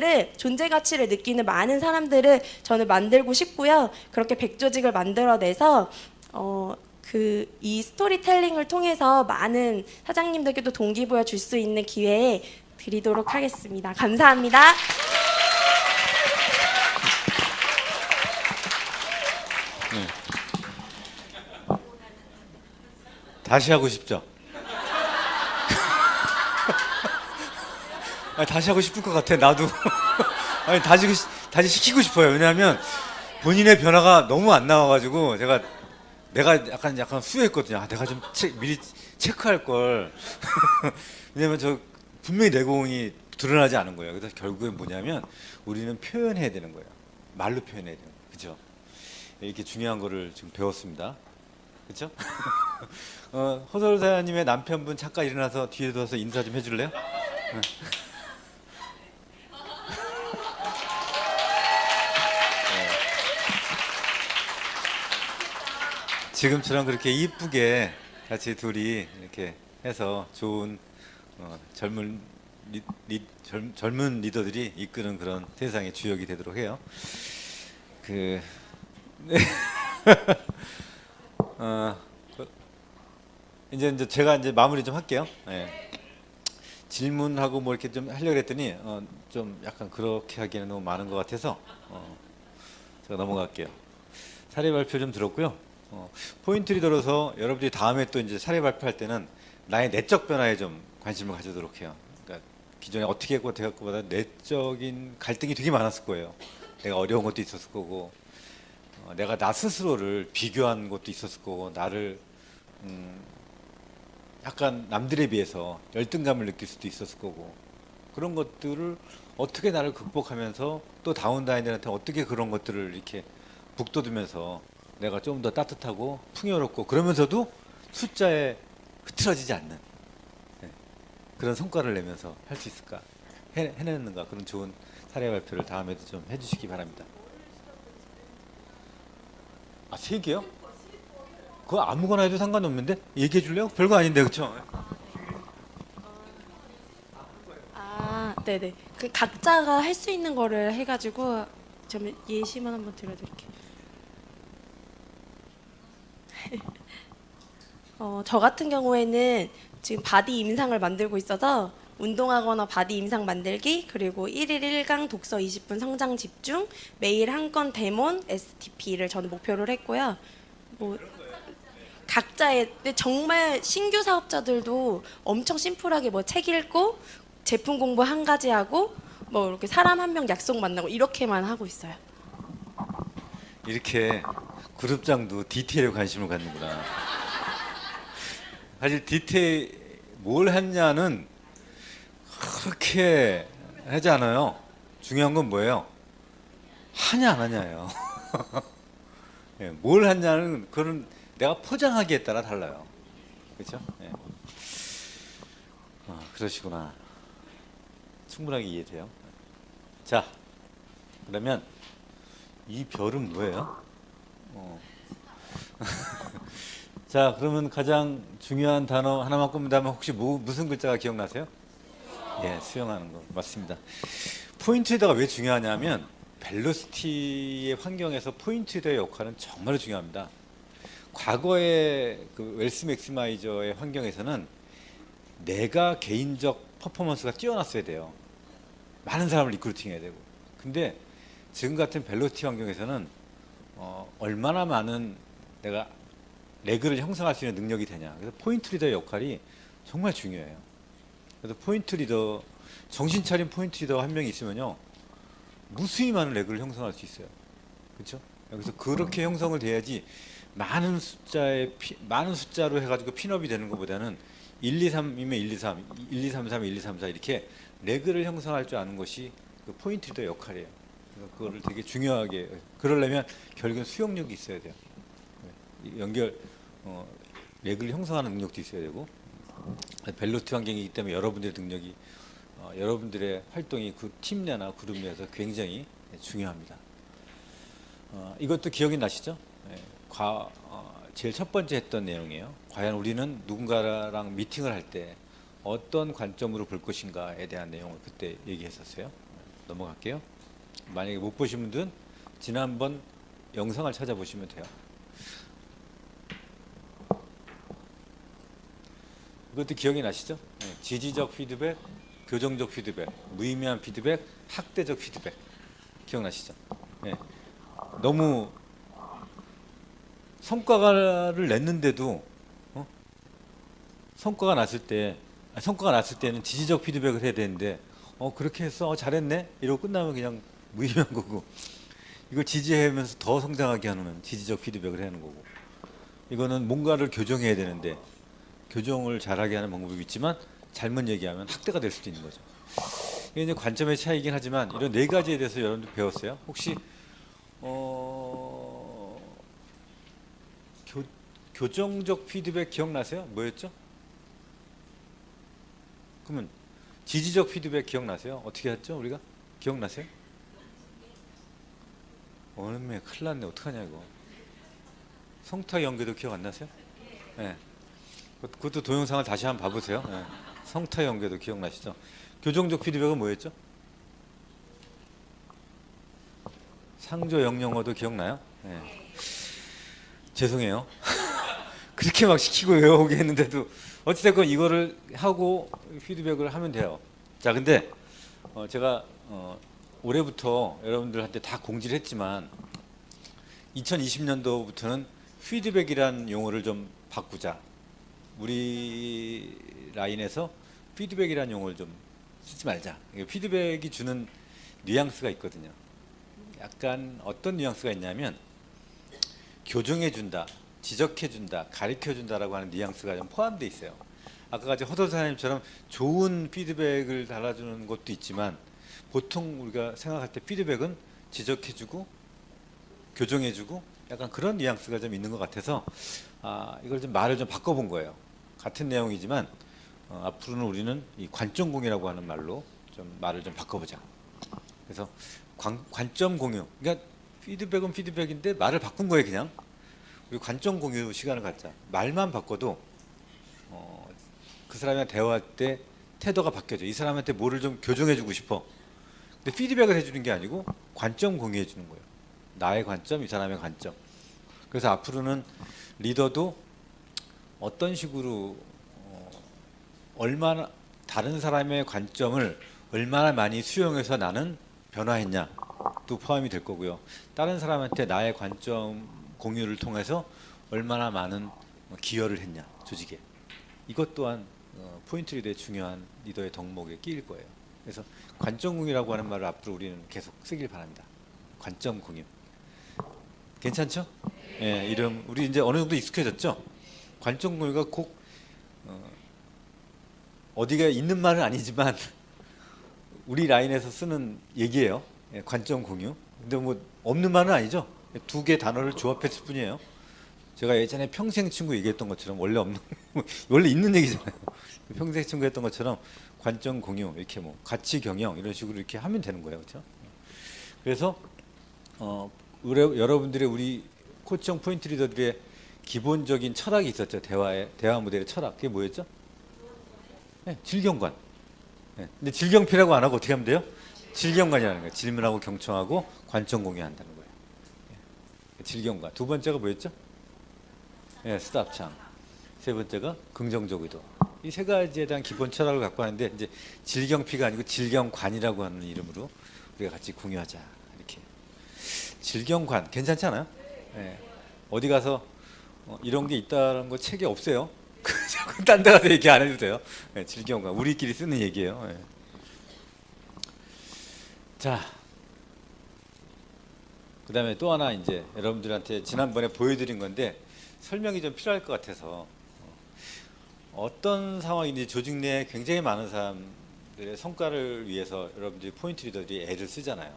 가치를 느끼는 많은 사람들을 저는 만들고 싶고요. 그렇게 100조직을 만들어내서 이 스토리텔링을 통해서 많은 사장님들께도 동기부여 줄 수 있는 기회에 드리도록 하겠습니다. 감사합니다. 다시 하고 싶죠? 아니, 다시 하고 싶을 것 같아 나도. 아니 다시 시키고 싶어요. 왜냐하면 본인의 변화가 너무 안 나와가지고 내가 약간 후회했거든요. 아, 내가 좀 미리 체크할 걸. 왜냐면 저 분명히 내공이 드러나지 않은 거예요. 그래서 결국엔 뭐냐면 우리는 표현해야 되는 거예요. 말로 표현해야 되는 거예요. 그렇죠? 이렇게 중요한 거를 지금 배웠습니다. 그렇죠? 허설사님의 남편분 잠깐 일어나서 뒤에 둬서 인사 좀 해줄래요? 지금처럼 그렇게 이쁘게 같이 둘이 이렇게 해서 좋은 젊은 리더들이 이끄는 그런 세상의 주역이 되도록 해요. 그 네. 그, 이제 제가 이제 마무리 좀 할게요. 예. 질문하고 뭐 이렇게 좀 하려고 했더니 좀 약간 그렇게 하기에는 너무 많은 것 같아서 제가 넘어갈게요. 사례 발표 좀 들었고요. 포인트 리더로서 여러분들이 다음에 또 이제 사례 발표할 때는 나의 내적 변화에 좀 관심을 가지도록 해요. 그러니까 기존에 어떻게 했고 어떻게 했고보다 내적인 갈등이 되게 많았을 거예요. 내가 어려운 것도 있었을 거고, 내가 나 스스로를 비교한 것도 있었을 거고, 나를 약간 남들에 비해서 열등감을 느낄 수도 있었을 거고, 그런 것들을 어떻게 나를 극복하면서 또 다운라인들한테 어떻게 그런 것들을 이렇게 북돋으면서 내가 좀 더 따뜻하고 풍요롭고 그러면서도 숫자에 흐트러지지 않는 그런 성과를 내면서 할 수 있을까, 해내는가, 그런 좋은 사례 발표를 다음에도 좀 해주시기 바랍니다. 아, 3개요? 그거 아무거나 해도 상관없는데? 얘기해 줄래요? 별거 아닌데, 그쵸? 아, 네네. 그 각자가 할 수 있는 거를 해가지고 좀 예시만 한번 들려드릴게요. 저 같은 경우에는 지금 바디 임상을 만들고 있어서 운동하거나 바디 임상 만들기, 그리고 1일 1강 독서 20분 성장 집중, 매일 한 건 데몬 STP를 저는 목표를 했고요. 뭐 각자의, 근데 정말 신규 사업자들도 엄청 심플하게 뭐 책 읽고 제품 공부 한 가지 하고 뭐 이렇게 사람 한 명 약속 만나고 이렇게만 하고 있어요. 이렇게 그룹장도 디테일에 관심을 갖는구나. 사실 디테일 뭘 했냐는 그렇게 하지 않아요. 중요한 건 뭐예요? 하냐 안 하냐예요. 예, 뭘 했냐는 그런 내가 포장하기에 따라 달라요. 그렇죠? 예. 그러시구나. 충분하게 이해돼요. 자, 그러면 이 별은 뭐예요? 자, 그러면 가장 중요한 단어 하나만 꼽는다면 혹시 무슨 글자가 기억나세요? 예, 수영하는 거 맞습니다. 포인트 리더가 왜 중요하냐면 벨로시티의 환경에서 포인트 리더의 역할은 정말 중요합니다. 과거의 그 웰스 맥시마이저의 환경에서는 내가 개인적 퍼포먼스가 뛰어났어야 돼요. 많은 사람을 리크루팅해야 되고. 근데 지금 같은 벨로시티 환경에서는 얼마나 많은 내가 레그를 형성할 수 있는 능력이 되냐. 그래서 포인트 리더의 역할이 정말 중요해요. 그래서 포인트 리더, 정신 차린 포인트 리더 한 명이 있으면요, 무수히 많은 레그를 형성할 수 있어요. 그렇죠? 그래서 그렇게 형성을 돼야지 많은 숫자로 해가지고 핀업이 되는 것보다는 1, 2, 3이면 1, 2, 3, 1, 2, 3, 3, 1, 2, 3, 4 이렇게 레그를 형성할 줄 아는 것이 그 포인트 리더 역할이에요. 그래서 그거를 되게 중요하게, 그러려면 결국은 수용력이 있어야 돼요. 연결, 레그를 형성하는 능력도 있어야 되고, 벨로티 환경이기 때문에 여러분들의 능력이, 여러분들의 활동이 그 팀 내나 그룹 내에서 굉장히 중요합니다. 이것도 기억이 나시죠? 제일 첫 번째 했던 내용이에요. 과연 우리는 누군가랑 미팅을 할 때 어떤 관점으로 볼 것인가에 대한 내용을 그때 얘기했었어요. 넘어갈게요. 만약에 못 보신 분들은 지난번 영상을 찾아보시면 돼요. 이것도 기억이 나시죠? 지지적 피드백, 교정적 피드백, 무의미한 피드백, 학대적 피드백. 기억나시죠? 너무 성과를 냈는데도 성과가 났을 때는 지지적 피드백을 해야 되는데 그렇게 했어, 잘했네 이러고 끝나면 그냥 무의미한 거고, 이걸 지지하면서 더 성장하게 하는 지지적 피드백을 하는 거고, 이거는 뭔가를 교정해야 되는데 교정을 잘하게 하는 방법이 있지만 잘못 얘기하면 학대가 될 수도 있는 거죠. 이게 이제 관점의 차이긴 하지만 이런 4가지에 대해서 여러분들 배웠어요? 혹시 교정적 피드백 기억나세요? 뭐였죠? 그러면 지지적 피드백 기억나세요? 어떻게 했죠? 우리가? 기억나세요? 큰일 났네. 어떡하냐 이거. 성타 연계도 기억 안 나세요? 네. 그것도 동영상을 다시 한번 봐보세요. 네. 성타 연계도 기억나시죠? 교정적 피드백은 뭐였죠? 상조 영영어도 기억나요? 네. 죄송해요. 그렇게 막 시키고 외워오게 했는데도 어찌됐건 이거를 하고 피드백을 하면 돼요. 자, 근데 제가 올해부터 여러분들한테 다 공지를 했지만 2020년도부터는 피드백이란 용어를 좀 바꾸자. 우리 라인에서 피드백이란 용어를 좀 쓰지 말자. 피드백이 주는 뉘앙스가 있거든요. 약간 어떤 뉘앙스가 있냐면 교정해준다, 지적해준다, 가르쳐준다라고 하는 뉘앙스가 좀 포함되어 있어요. 아까 같이 허도사님처럼 좋은 피드백을 달아주는 것도 있지만 보통 우리가 생각할 때 피드백은 지적해주고 교정해주고 약간 그런 뉘앙스가 좀 있는 것 같아서 이걸 좀 말을 좀 바꿔본 거예요. 같은 내용이지만 앞으로는 우리는 이 관점공유라고 하는 말로 좀 말을 좀 바꿔보자. 그래서 관점 공유. 그러니까 피드백은 피드백인데 말을 바꾼 거예요, 그냥. 우리 관점 공유 시간을 갖자. 말만 바꿔도 그 사람이랑 대화할 때 태도가 바뀌어져. 이 사람한테 뭐를 좀 교정해주고 싶어. 근데 피드백을 해주는 게 아니고 관점 공유해주는 거예요. 나의 관점, 이 사람의 관점. 그래서 앞으로는 리더도 어떤 식으로 얼마나 다른 사람의 관점을 얼마나 많이 수용해서 나는 변화했냐 또 포함이 될 거고요. 다른 사람한테 나의 관점 공유를 통해서 얼마나 많은 기여를 했냐 조직에. 이것 또한 포인트 리더의 중요한 리더의 덕목에 끼일 거예요. 그래서 관점 공유라고 하는 말을 앞으로 우리는 계속 쓰길 바랍니다. 관점 공유. 괜찮죠? 예, 이름 우리 이제 어느 정도 익숙해졌죠? 관점 공유가 꼭 어디가 있는 말은 아니지만 우리 라인에서 쓰는 얘기예요. 예, 관점 공유. 근데 뭐 없는 말은 아니죠. 두 개 단어를 조합했을 뿐이에요. 제가 예전에 평생 친구 얘기했던 것처럼 원래 없는 원래 있는 얘기잖아요. 평생 친구 했던 것처럼 관점 공유 이렇게 뭐 가치 경영 이런 식으로 이렇게 하면 되는 거예요, 그렇죠? 그래서 여러분들의 우리 코치형 포인트 리더들의 기본적인 철학이 있었죠. 대화 모델의 철학. 그게 뭐였죠? 네, 질경관. 네, 근데 질경피라고 안 하고 어떻게 하면 돼요? 질경관이라는 거예요. 질문하고 경청하고 관점 공유한다는 거예요. 네, 질경관. 두 번째가 뭐였죠? 네, 스탑창. 세 번째가 긍정적 의도. 이 세 가지에 대한 기본 철학을 갖고 하는데 이제 질경피가 아니고 질경관이라고 하는 이름으로 우리가 같이 공유하자. 이렇게. 질경관 괜찮지 않아요? 네. 어디 가서 이런 게 있다는 거 책에 없어요. 딴 데 가서 얘기 안 해도 돼요. 네, 질경관 우리끼리 쓰는 얘기예요. 네. 자, 그 다음에 또 하나 이제 여러분들한테 지난번에 보여드린 건데 설명이 좀 필요할 것 같아서 어떤 상황인지 조직 내에 굉장히 많은 사람들의 성과를 위해서 여러분들이 포인트 리더들이 애를 쓰잖아요.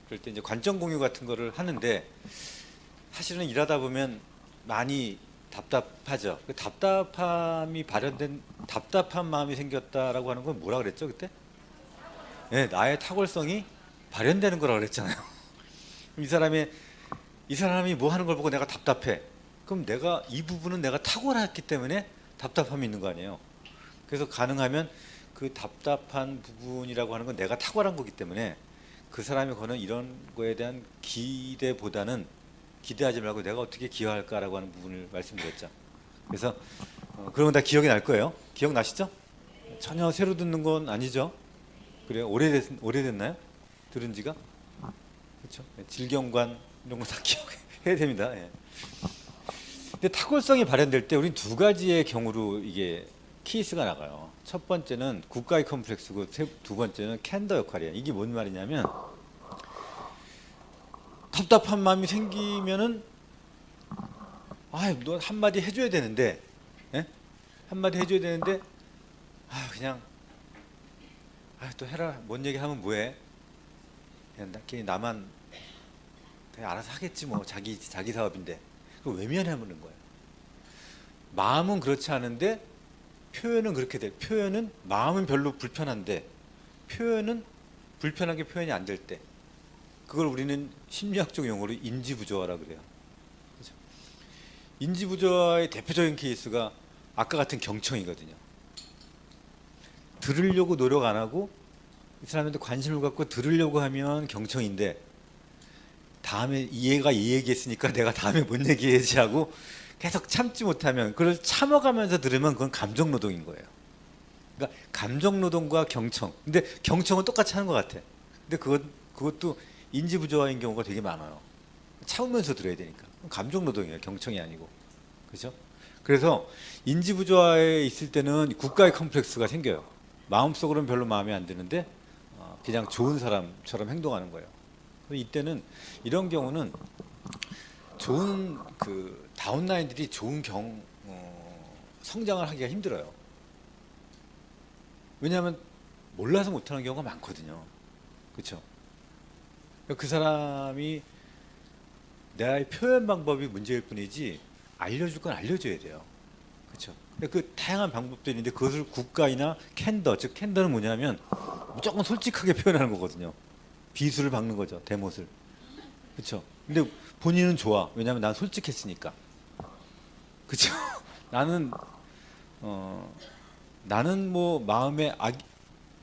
그럴 때 이제 관점 공유 같은 거를 하는데 사실은 일하다 보면 많이 답답하죠. 그 답답함이 발현된 답답한 마음이 생겼다라고 하는 건 뭐라 그랬죠 그때? 네, 나의 탁월성이 발현되는 거라고 그랬잖아요. 이 사람이 뭐 하는 걸 보고 내가 답답해. 그럼 내가 이 부분은 내가 탁월했기 때문에 답답함이 있는 거 아니에요. 그래서 가능하면 그 답답한 부분이라고 하는 건 내가 탁월한 거기 때문에 그 사람이 거는 이런 거에 대한 기대보다는 기대하지 말고 내가 어떻게 기여할까라고 하는 부분을 말씀드렸죠. 그래서 그런 건 다 기억이 날 거예요. 기억나시죠? 전혀 새로 듣는 건 아니죠. 그래요? 오래됐나요? 들은 지가? 그렇죠. 질경관 이런 거 다 기억해야 됩니다. 예. 근데 탁월성이 발현될 때 우리는 두 가지의 경우로 이게 케이스가 나가요. 첫 번째는 국가의 컴플렉스고 두 번째는 캔더 역할이에요. 이게 뭔 말이냐면 답답한 마음이 생기면은 너 한마디 해줘야 되는데 예? 한마디 해줘야 되는데 그냥 또 해라. 뭔 얘기하면 뭐해? 그냥 나만 그냥 알아서 하겠지 뭐 자기 사업인데 그걸 외면하는 거예요. 마음은 그렇지 않은데 표현은 그렇게 돼. 표현은 마음은 별로 불편한데 표현은 불편하게 표현이 안 될 때 그걸 우리는 심리학적 용어로 인지부조화라 그래요. 그렇죠? 인지 부조화의 대표적인 케이스가 아까 같은 경청이거든요. 들으려고 노력 안 하고 이 사람한테 관심을 갖고 들으려고 하면 경청인데, 다음에 이 얘가 이 얘기했으니까 내가 다음에 뭔 얘기해야지 하고 계속 참지 못하면, 그걸 참아가면서 들으면 그건 감정 노동인 거예요. 그러니까 감정 노동과 경청. 근데 경청은 똑같이 하는 것 같아. 근데 그것도 인지 부조화인 경우가 되게 많아요. 참으면서 들어야 되니까. 감정 노동이에요. 경청이 아니고. 그렇죠? 그래서 인지 부조화에 있을 때는 국가의 컴플렉스가 생겨요. 마음속으로는 별로 마음에 안 드는데 그냥 좋은 사람처럼 행동하는 거예요. 이때는 이런 경우는 좋은 그 다운라인들이 좋은 성장을 하기가 힘들어요. 왜냐하면 몰라서 못하는 경우가 많거든요. 그렇죠? 그 사람이 나의 표현 방법이 문제일 뿐이지 알려줄 건 알려줘야 돼요. 그렇죠? 그 다양한 방법들이 있는데 그것을 국가이나 캔더, 즉 캔더는 뭐냐면 무조건 솔직하게 표현하는 거거든요. 비수를 박는 거죠. 대못을. 그렇죠? 근데 본인은 좋아. 왜냐하면 난 솔직했으니까. 그렇죠? 나는 뭐 마음에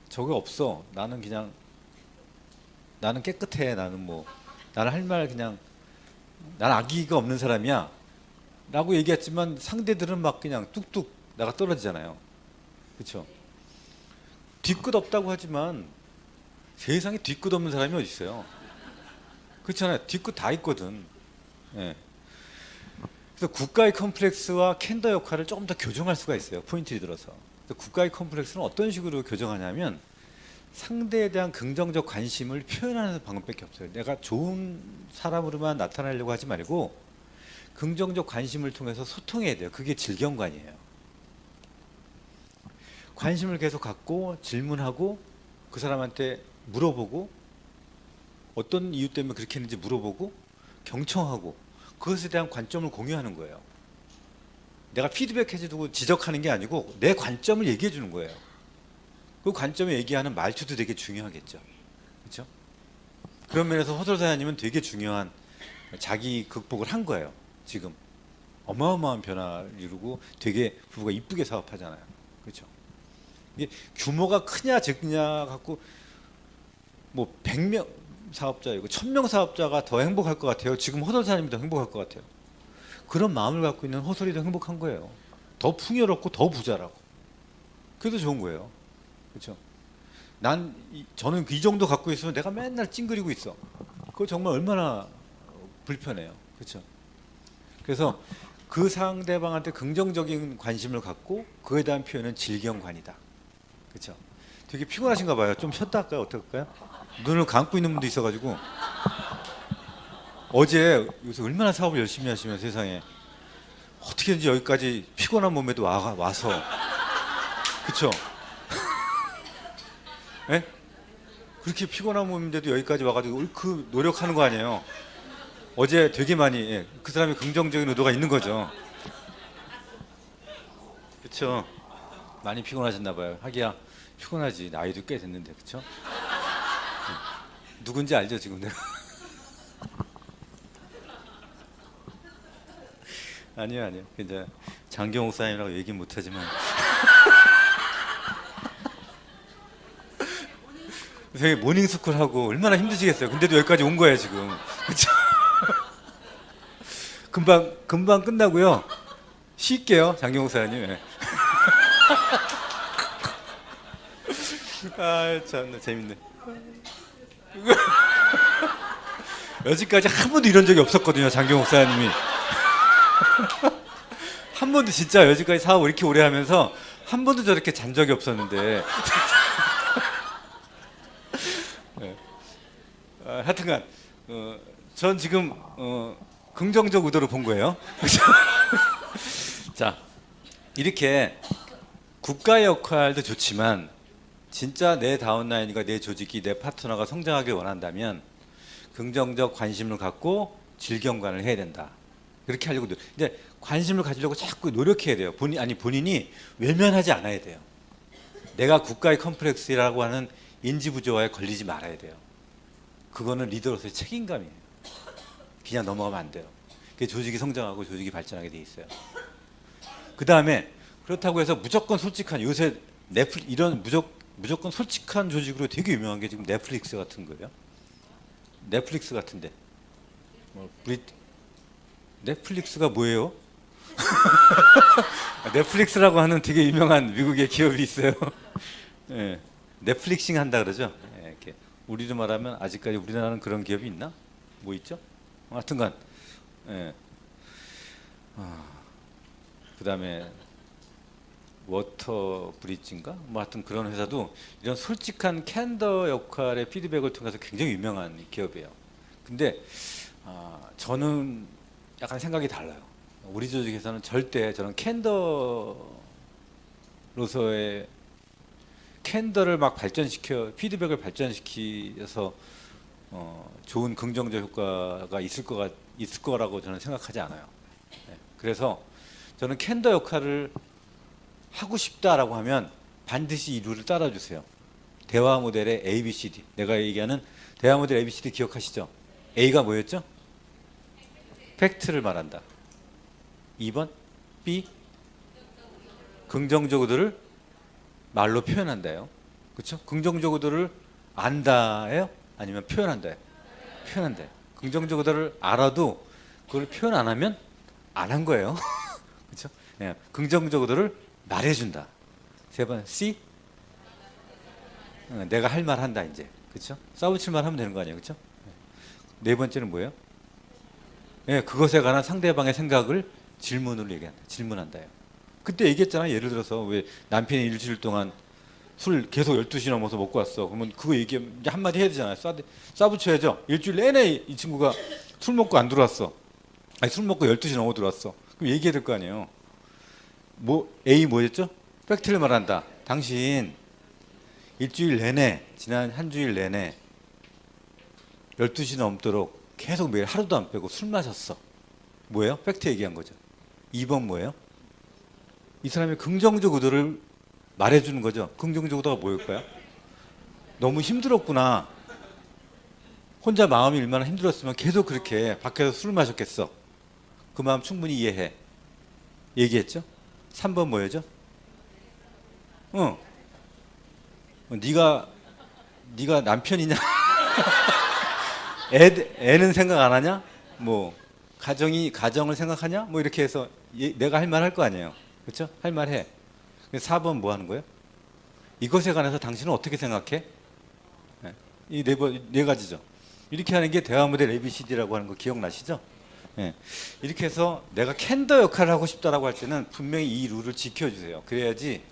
저게 없어. 나는 그냥 나는 깨끗해. 나는 할 말 그냥 난 악의가 없는 사람이야 라고 얘기했지만 상대들은 막 그냥 뚝뚝 나가 떨어지잖아요. 그렇죠? 뒤끝 없다고 하지만 세상에 뒤끝 없는 사람이 어디 있어요? 그렇잖아요. 뒤끝 다 있거든. 예. 그래서 국가의 컴플렉스와 캔더 역할을 조금 더 교정할 수가 있어요. 포인트를 들어서. 국가의 컴플렉스는 어떤 식으로 교정하냐면 상대에 대한 긍정적 관심을 표현하는 방법밖에 없어요. 내가 좋은 사람으로만 나타나려고 하지 말고 긍정적 관심을 통해서 소통해야 돼요. 그게 질경관이에요. 관심을 계속 갖고 질문하고 그 사람한테 물어보고 어떤 이유 때문에 그렇게 했는지 물어보고 경청하고 그것에 대한 관점을 공유하는 거예요. 내가 피드백해주고 지적하는 게 아니고 내 관점을 얘기해 주는 거예요. 그 관점에 얘기하는 말투도 되게 중요하겠죠. 그렇죠? 그런 면에서 허설사장님은 되게 중요한 자기 극복을 한 거예요. 지금 어마어마한 변화를 이루고 되게 부부가 이쁘게 사업하잖아요. 그렇죠? 이게 규모가 크냐 적냐 갖고 뭐 100명 사업자이고 1000명 사업자가 더 행복할 것 같아요. 지금 허설사장님이 더 행복할 것 같아요. 그런 마음을 갖고 있는 허설이 더 행복한 거예요. 더 풍요롭고 더 부자라고. 그게 더 좋은 거예요. 그렇죠? 저는 이 정도 갖고 있으면 내가 맨날 찡그리고 있어. 그거 정말 얼마나 불편해요. 그렇죠? 그래서 그 상대방한테 긍정적인 관심을 갖고 그에 대한 표현은 질경관이다. 그렇죠? 되게 피곤하신가 봐요. 좀 쉬었다 할까요? 어떻게 할까요? 눈을 감고 있는 분도 있어가지고 어제 요새 얼마나 사업을 열심히 하시면 세상에 어떻게든지 여기까지 피곤한 몸에도 와서 그렇죠? 예? 그렇게 피곤한 몸인데도 여기까지 와가지고 그 노력하는 거 아니에요? 어제 되게 많이 그 사람이 긍정적인 의도가 있는 거죠. 그렇죠? 많이 피곤하셨나 봐요. 하기야 피곤하지. 나이도 꽤 됐는데 그렇죠? 누군지 알죠 지금 내가? 아니요. 이제 장경옥 사장님이라고 얘기 못하지만 되게 모닝스쿨 하고 얼마나 힘드시겠어요. 근데도 여기까지 온 거예요 지금. 그렇죠? 금방 끝나고요. 쉴게요 장경옥 사장님. 네. 아 참 재밌네. 여지까지 한 번도 이런 적이 없었거든요 장경옥 사장님이. 한 번도 진짜 여지까지 사업 이렇게 오래 하면서 한 번도 저렇게 잔 적이 없었는데. 네. 하여튼간 전 지금 긍정적 의도로 본 거예요. 자, 이렇게 국가의 역할도 좋지만 진짜 내 다운라인과 내 조직이 내 파트너가 성장하길 원한다면 긍정적 관심을 갖고 질경관을 해야 된다. 그렇게 하려고 이제 관심을 가지려고 자꾸 노력해야 돼요. 본인이 외면하지 않아야 돼요. 내가 국가의 컴플렉스라고 하는 인지 부조화에 걸리지 말아야 돼요. 그거는 리더로서의 책임감이에요. 그냥 넘어가면 안 돼요. 그게 조직이 성장하고 조직이 발전하게 돼 있어요. 그 다음에 그렇다고 해서 무조건 솔직한 요새 이런 무조건 솔직한 조직으로 되게 유명한 게 지금 넷플릭스 같은 거예요. 넷플릭스 같은데 넷플릭스가 뭐예요? 넷플릭스라고 하는 되게 유명한 미국의 기업이 있어요. 예, 넷플릭싱 한다 그러죠. 예, 이렇게 우리로 말하면 아직까지 우리나라는 그런 기업이 있나? 뭐 있죠? 하여튼간 예. 그다음에 워터 브릿지인가? 뭐 하여튼 그런 회사도 이런 솔직한 캔더 역할의 피드백을 통해서 굉장히 유명한 기업이에요. 근데 저는 약간 생각이 달라요. 우리 조직에서는 절대 저는 캔더로서의 캔더를 막 피드백을 발전시켜서 좋은 긍정적 효과가 있을 거라고 저는 생각하지 않아요. 네. 그래서 저는 캔더 역할을 하고 싶다라고 하면 반드시 이 룰을 따라주세요. 대화 모델의 ABCD. 내가 얘기하는 대화 모델 ABCD 기억하시죠? A가 뭐였죠? 팩트를 말한다. 2번 B 긍정적으로를 말로 표현한다요. 그렇죠? 긍정적으로를 안다예요? 아니면 표현한다요? 표현한다요. 긍정적으로를 알아도 그걸 표현 안 하면 안 한 거예요. 그렇죠? 네. 긍정적으로를 말해준다. 3번 C 내가 할 말 한다 이제. 그렇죠? 싸우칠 말 하면 되는 거 아니에요. 그렇죠? 네 번째는 뭐예요? 네, 그것에 관한 상대방의 생각을 질문으로 얘기한다. 질문한다요. 그때 얘기했잖아요. 예를 들어서 왜 남편이 일주일 동안 술 계속 12시 넘어서 먹고 왔어. 그러면 그거 얘기하면 이제 한마디 해야 되잖아요. 쏴붙여야죠. 일주일 내내 이 친구가 술 먹고 안 들어왔어. 아니 술 먹고 12시 넘어 들어왔어. 그럼 얘기해야 될 거 아니에요. A 뭐였죠? 팩트를 말한다. 당신 일주일 내내 지난 한 주일 내내 12시 넘도록 계속 매일 하루도 안 빼고 술 마셨어. 뭐예요? 팩트 얘기한 거죠. 2번 뭐예요? 이 사람의 긍정적 의도를 말해주는 거죠. 긍정적 의도가 뭐일까요? 너무 힘들었구나. 혼자 마음이 얼마나 힘들었으면 계속 그렇게 밖에서 술을 마셨겠어. 그 마음 충분히 이해해. 얘기했죠? 3번 뭐였죠? 네가 남편이냐? 애는 생각 안 하냐? 뭐 가정을 생각하냐? 뭐 이렇게 해서 내가 할 말 할 거 아니에요. 그렇죠? 할 말 해. 4번 뭐 하는 거예요? 이것에 관해서 당신은 어떻게 생각해? 이 네 가지죠. 이렇게 하는 게 대화 모델 ABCD라고 하는 거 기억나시죠? 네. 이렇게 해서 내가 캔더 역할을 하고 싶다라고 할 때는 분명히 이 룰을 지켜주세요. 그래야지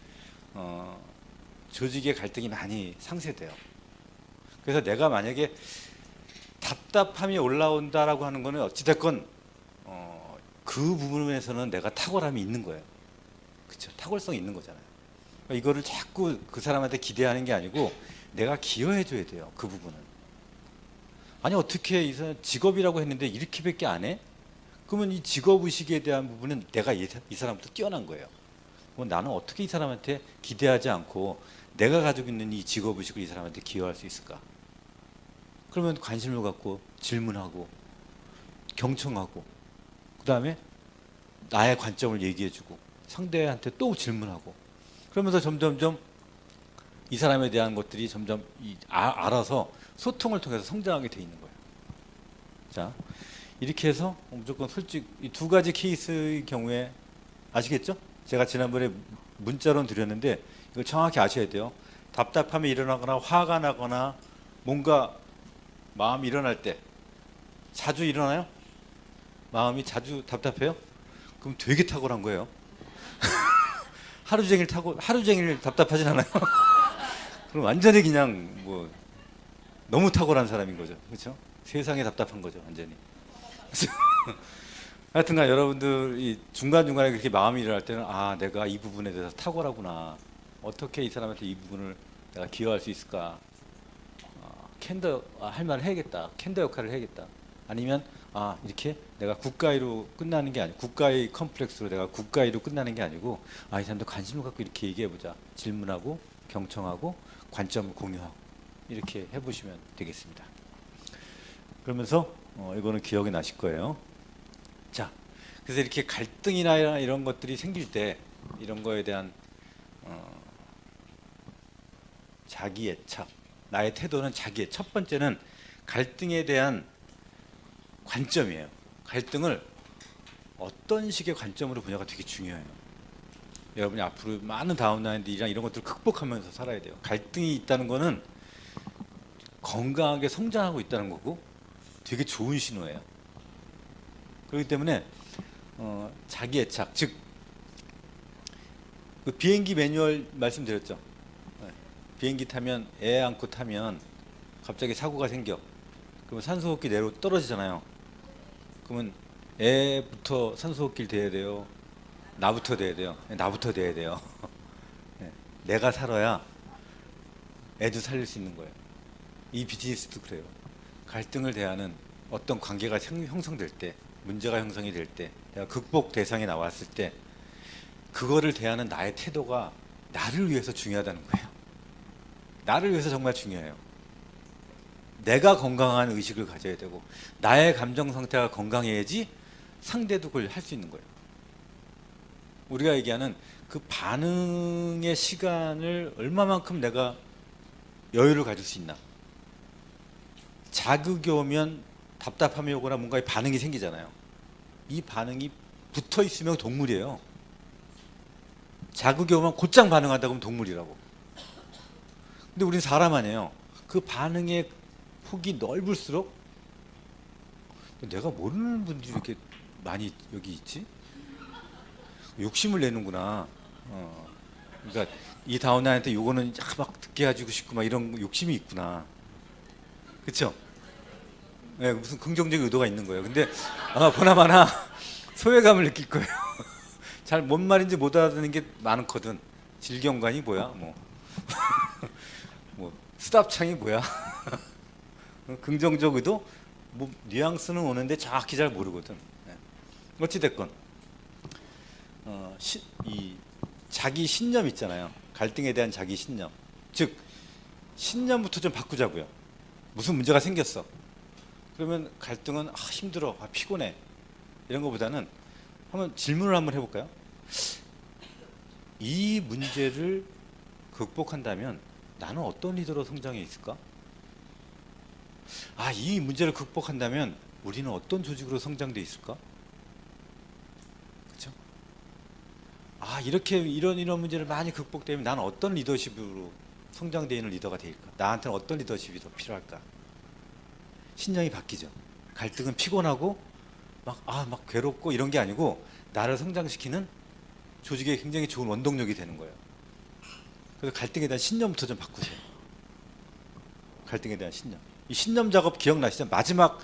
조직의 갈등이 많이 상쇄돼요. 그래서 내가 만약에 답답함이 올라온다라고 하는 거는 어찌됐건 그 부분에서는 내가 탁월함이 있는 거예요. 그렇죠? 탁월성이 있는 거잖아요. 그러니까 이거를 자꾸 그 사람한테 기대하는 게 아니고 내가 기여해줘야 돼요. 그 부분은. 아니 어떻게 이 사람 직업이라고 했는데 이렇게밖에 안 해? 그러면 이 직업의식에 대한 부분은 내가 이 사람부터 뛰어난 거예요. 그럼 나는 어떻게 이 사람한테 기대하지 않고 내가 가지고 있는 이 직업의식을 이 사람한테 기여할 수 있을까? 그러면 관심을 갖고 질문하고 경청하고 그 다음에 나의 관점을 얘기해주고 상대한테 또 질문하고 그러면서 점점점 이 사람에 대한 것들이 점점 알아서 소통을 통해서 성장하게 돼 있는 거예요. 자, 이렇게 해서 무조건 솔직 이 두 가지 케이스의 경우에 아시겠죠? 제가 지난번에 문자로 드렸는데 이걸 정확히 아셔야 돼요. 답답함이 일어나거나 화가 나거나 뭔가 마음이 일어날 때 자주 일어나요? 마음이 자주 답답해요? 그럼 되게 탁월한 거예요. 하루 종일 답답하진 않아요. 그럼 완전히 그냥 뭐 너무 탁월한 사람인 거죠. 그렇죠? 세상에 답답한 거죠, 완전히. 하여튼간 여러분들이 중간중간에 그렇게 마음이 일어날 때는 아, 내가 이 부분에 대해서 탁월하구나. 어떻게 이 사람한테 이 부분을 내가 기여할 수 있을까? 캔더 할 말을 해야겠다. 캔더 역할을 해야겠다. 아니면 이렇게 내가 국가위로 끝나는 게 아니고 국가위 컴플렉스로 내가 국가위로 끝나는 게 아니고 이 사람도 관심을 갖고 이렇게 얘기해보자. 질문하고 경청하고 관점을 공유하고 이렇게 해보시면 되겠습니다. 그러면서 이거는 기억이 나실 거예요. 자, 그래서 이렇게 갈등이나 이런 것들이 생길 때 이런 거에 대한 자기 애착, 나의 태도는 자기의 첫 번째는 갈등에 대한 관점이에요. 갈등을 어떤 식의 관점으로 보냐가 되게 중요해요. 여러분이 앞으로 많은 다운라인들이랑 이런 것들을 극복하면서 살아야 돼요. 갈등이 있다는 거는 건강하게 성장하고 있다는 거고 되게 좋은 신호예요. 그렇기 때문에 자기 애착, 즉 그 비행기 매뉴얼 말씀드렸죠. 비행기 타면 애 안고 타면 갑자기 사고가 생겨. 그러면 산소호흡기 내로 떨어지잖아요. 그러면 애부터 산소호흡기를 대야 돼요. 나부터 돼야 돼요. 나부터 돼야 돼요. 네. 내가 살아야 애도 살릴 수 있는 거예요. 이 비즈니스도 그래요. 갈등을 대하는 어떤 관계가 형성될 때, 문제가 형성이 될 때, 내가 극복 대상에 나왔을 때 그거를 대하는 나의 태도가 나를 위해서 중요하다는 거예요. 나를 위해서 정말 중요해요. 내가 건강한 의식을 가져야 되고 나의 감정 상태가 건강해야지 상대도 그걸 할 수 있는 거예요. 우리가 얘기하는 그 반응의 시간을 얼마만큼 내가 여유를 가질 수 있나. 자극이 오면 답답함이 오거나 뭔가의 반응이 생기잖아요. 이 반응이 붙어 있으면 동물이에요. 자극이 오면 곧장 반응한다 그러면 동물이라고. 근데 우리는 사람 아니에요. 그 반응의 폭이 넓을수록 내가 모르는 분들이 이렇게 많이 여기 있지? 욕심을 내는구나. 그러니까 이 다운라인한테 요거는 막 듣게 해주고 싶고 막 이런 욕심이 있구나. 그렇죠? 네, 무슨 긍정적인 의도가 있는 거예요. 근데 아마 보나마나 소외감을 느낄 거예요. 잘 뭔 말인지 못 알아듣는 게 많거든. 질경관이 뭐야? 뭐 수답창이 뭐야? 긍정적 의도? 뭐 뉘앙스는 오는데 정확히 잘 모르거든. 네. 어찌 됐건 이 자기 신념 있잖아요. 갈등에 대한 자기 신념. 즉 신념부터 좀 바꾸자고요. 무슨 문제가 생겼어. 그러면 갈등은 힘들어, 피곤해 이런 것보다는 한번 질문을 한번 해볼까요? 이 문제를 극복한다면 나는 어떤 리더로 성장해 있을까? 이 문제를 극복한다면 우리는 어떤 조직으로 성장돼 있을까? 그렇죠? 이렇게 이런 문제를 많이 극복되면 나는 어떤 리더십으로 성장되어 있는 리더가 될까? 나한테는 어떤 리더십이 더 필요할까? 신념이 바뀌죠. 갈등은 피곤하고 막 괴롭고 이런 게 아니고 나를 성장시키는 조직에 굉장히 좋은 원동력이 되는 거예요. 그래서 갈등에 대한 신념부터 좀 바꾸세요. 갈등에 대한 신념. 이 신념 작업 기억나시죠? 마지막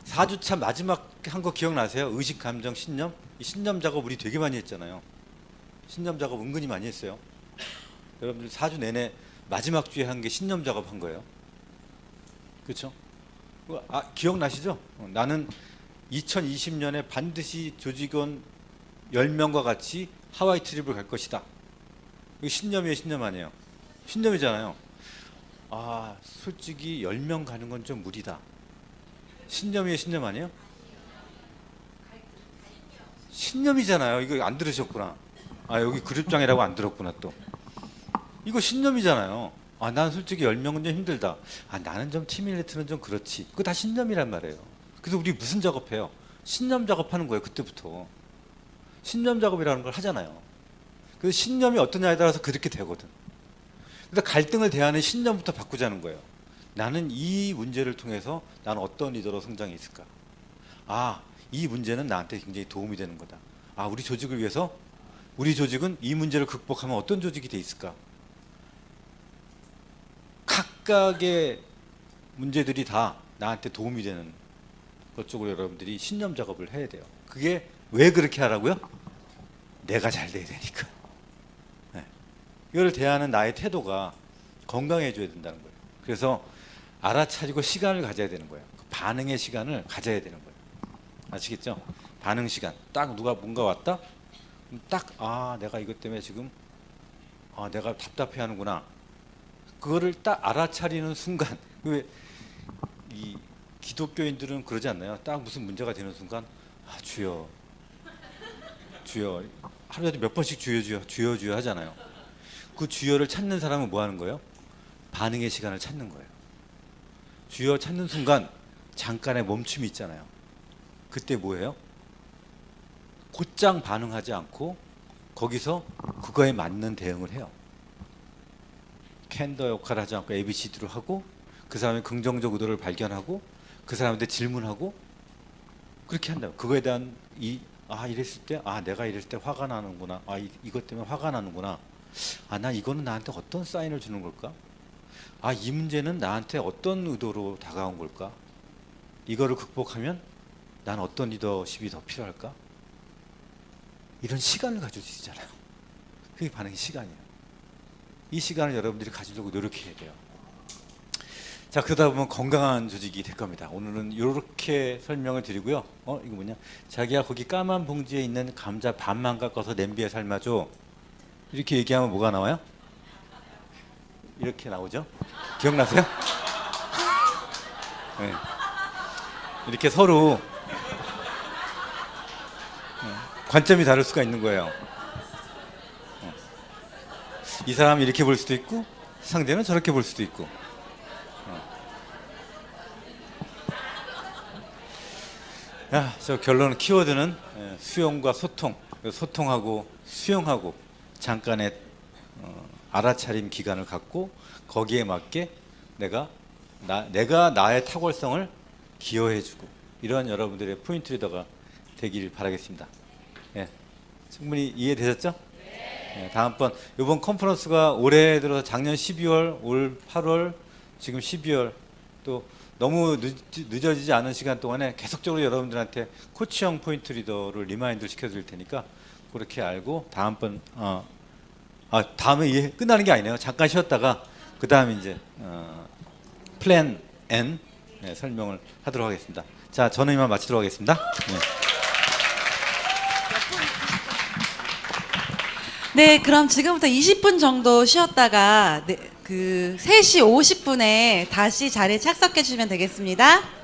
4주차 마지막 한 거 기억나세요? 의식, 감정, 신념. 이 신념 작업 우리 되게 많이 했잖아요. 신념 작업 은근히 많이 했어요. 여러분들 4주 내내 마지막 주에 한 게 신념 작업한 거예요. 그렇죠? 기억나시죠? 나는 2020년에 반드시 조직원 10명과 같이 하와이 트립을 갈 것이다. 이거 신념이에요, 신념 아니에요? 신념이잖아요. 솔직히 10명 가는 건 좀 무리다. 신념이에요, 신념 아니에요? 신념이잖아요. 이거 안 들으셨구나. 여기 그룹장이라고 안 들었구나 또. 이거 신념이잖아요. 난 솔직히 10명은 좀 힘들다. 나는 좀 팀일리트는 좀 그렇지. 그거 다 신념이란 말이에요. 그래서 우리 무슨 작업해요? 신념 작업하는 거예요. 그때부터. 신념 작업이라는 걸 하잖아요. 그래서 신념이 어떠냐에 따라서 그렇게 되거든. 그래서 갈등을 대하는 신념부터 바꾸자는 거예요. 나는 이 문제를 통해서 나는 어떤 리더로 성장해 있을까? 이 문제는 나한테 굉장히 도움이 되는 거다. 우리 조직을 위해서 우리 조직은 이 문제를 극복하면 어떤 조직이 돼 있을까? 각각의 문제들이 다 나한테 도움이 되는 것 쪽으로 여러분들이 신념 작업을 해야 돼요. 그게 왜 그렇게 하라고요? 내가 잘 돼야 되니까. 네. 이걸 대하는 나의 태도가 건강해져야 된다는 거예요. 그래서 알아차리고 시간을 가져야 되는 거예요. 그 반응의 시간을 가져야 되는 거예요. 아시겠죠? 반응 시간. 딱 누가 뭔가 왔다? 내가 이것 때문에 지금 내가 답답해하는구나. 그거를 딱 알아차리는 순간, 왜 이 기독교인들은 그러지 않나요? 딱 무슨 문제가 되는 순간 주여 주여 하루에도 몇 번씩 주여 하잖아요. 그 주여를 찾는 사람은 뭐 하는 거예요? 반응의 시간을 찾는 거예요. 주여 찾는 순간 잠깐의 멈춤이 있잖아요. 그때 뭐예요? 곧장 반응하지 않고 거기서 그거에 맞는 대응을 해요. 캔더 역할을 하지 않고 ABCD로 하고 그 사람의 긍정적 의도를 발견하고 그 사람한테 질문하고 그렇게 한다. 그거에 대한 이랬을 때 내가 이랬을 때 화가 나는구나. 이것 때문에 화가 나는구나. 나 이거는 나한테 어떤 사인을 주는 걸까? 이 문제는 나한테 어떤 의도로 다가온 걸까? 이거를 극복하면 난 어떤 리더십이 더 필요할까? 이런 시간을 가질 수 있잖아요. 그게 반응의 시간이에요. 이 시간을 여러분들이 가지려고 노력해야 돼요. 자, 그러다 보면 건강한 조직이 될 겁니다. 오늘은 이렇게 설명을 드리고요. 이거 뭐냐? 자기야 거기 까만 봉지에 있는 감자 반만 깎아서 냄비에 삶아줘. 이렇게 얘기하면 뭐가 나와요? 이렇게 나오죠? 기억나세요? 네. 이렇게 서로 관점이 다를 수가 있는 거예요. 이 사람이 이렇게 볼 수도 있고 상대는 저렇게 볼 수도 있고. 저 결론 키워드는 수용과 소통, 소통하고 수용하고 잠깐의 알아차림 기간을 갖고 거기에 맞게 내가 나의 탁월성을 기여해주고 이런 여러분들의 포인트 리더가 되길 바라겠습니다. 충분히 이해되셨죠? 다음번 이번 컨퍼런스가 올해 들어서 작년 12월, 올 8월, 지금 12월 또 너무 늦어지지 않은 시간 동안에 계속적으로 여러분들한테 코치형 포인트 리더를 리마인드 시켜드릴 테니까 그렇게 알고 다음번 다음에 이해 끝나는 게 아니네요. 잠깐 쉬었다가 그 다음에 이제 플랜 N 설명을 하도록 하겠습니다. 자, 저는 이만 마치도록 하겠습니다. 네, 그럼 지금부터 20분 정도 쉬었다가 그 3시 50분에 다시 자리에 착석해 주시면 되겠습니다.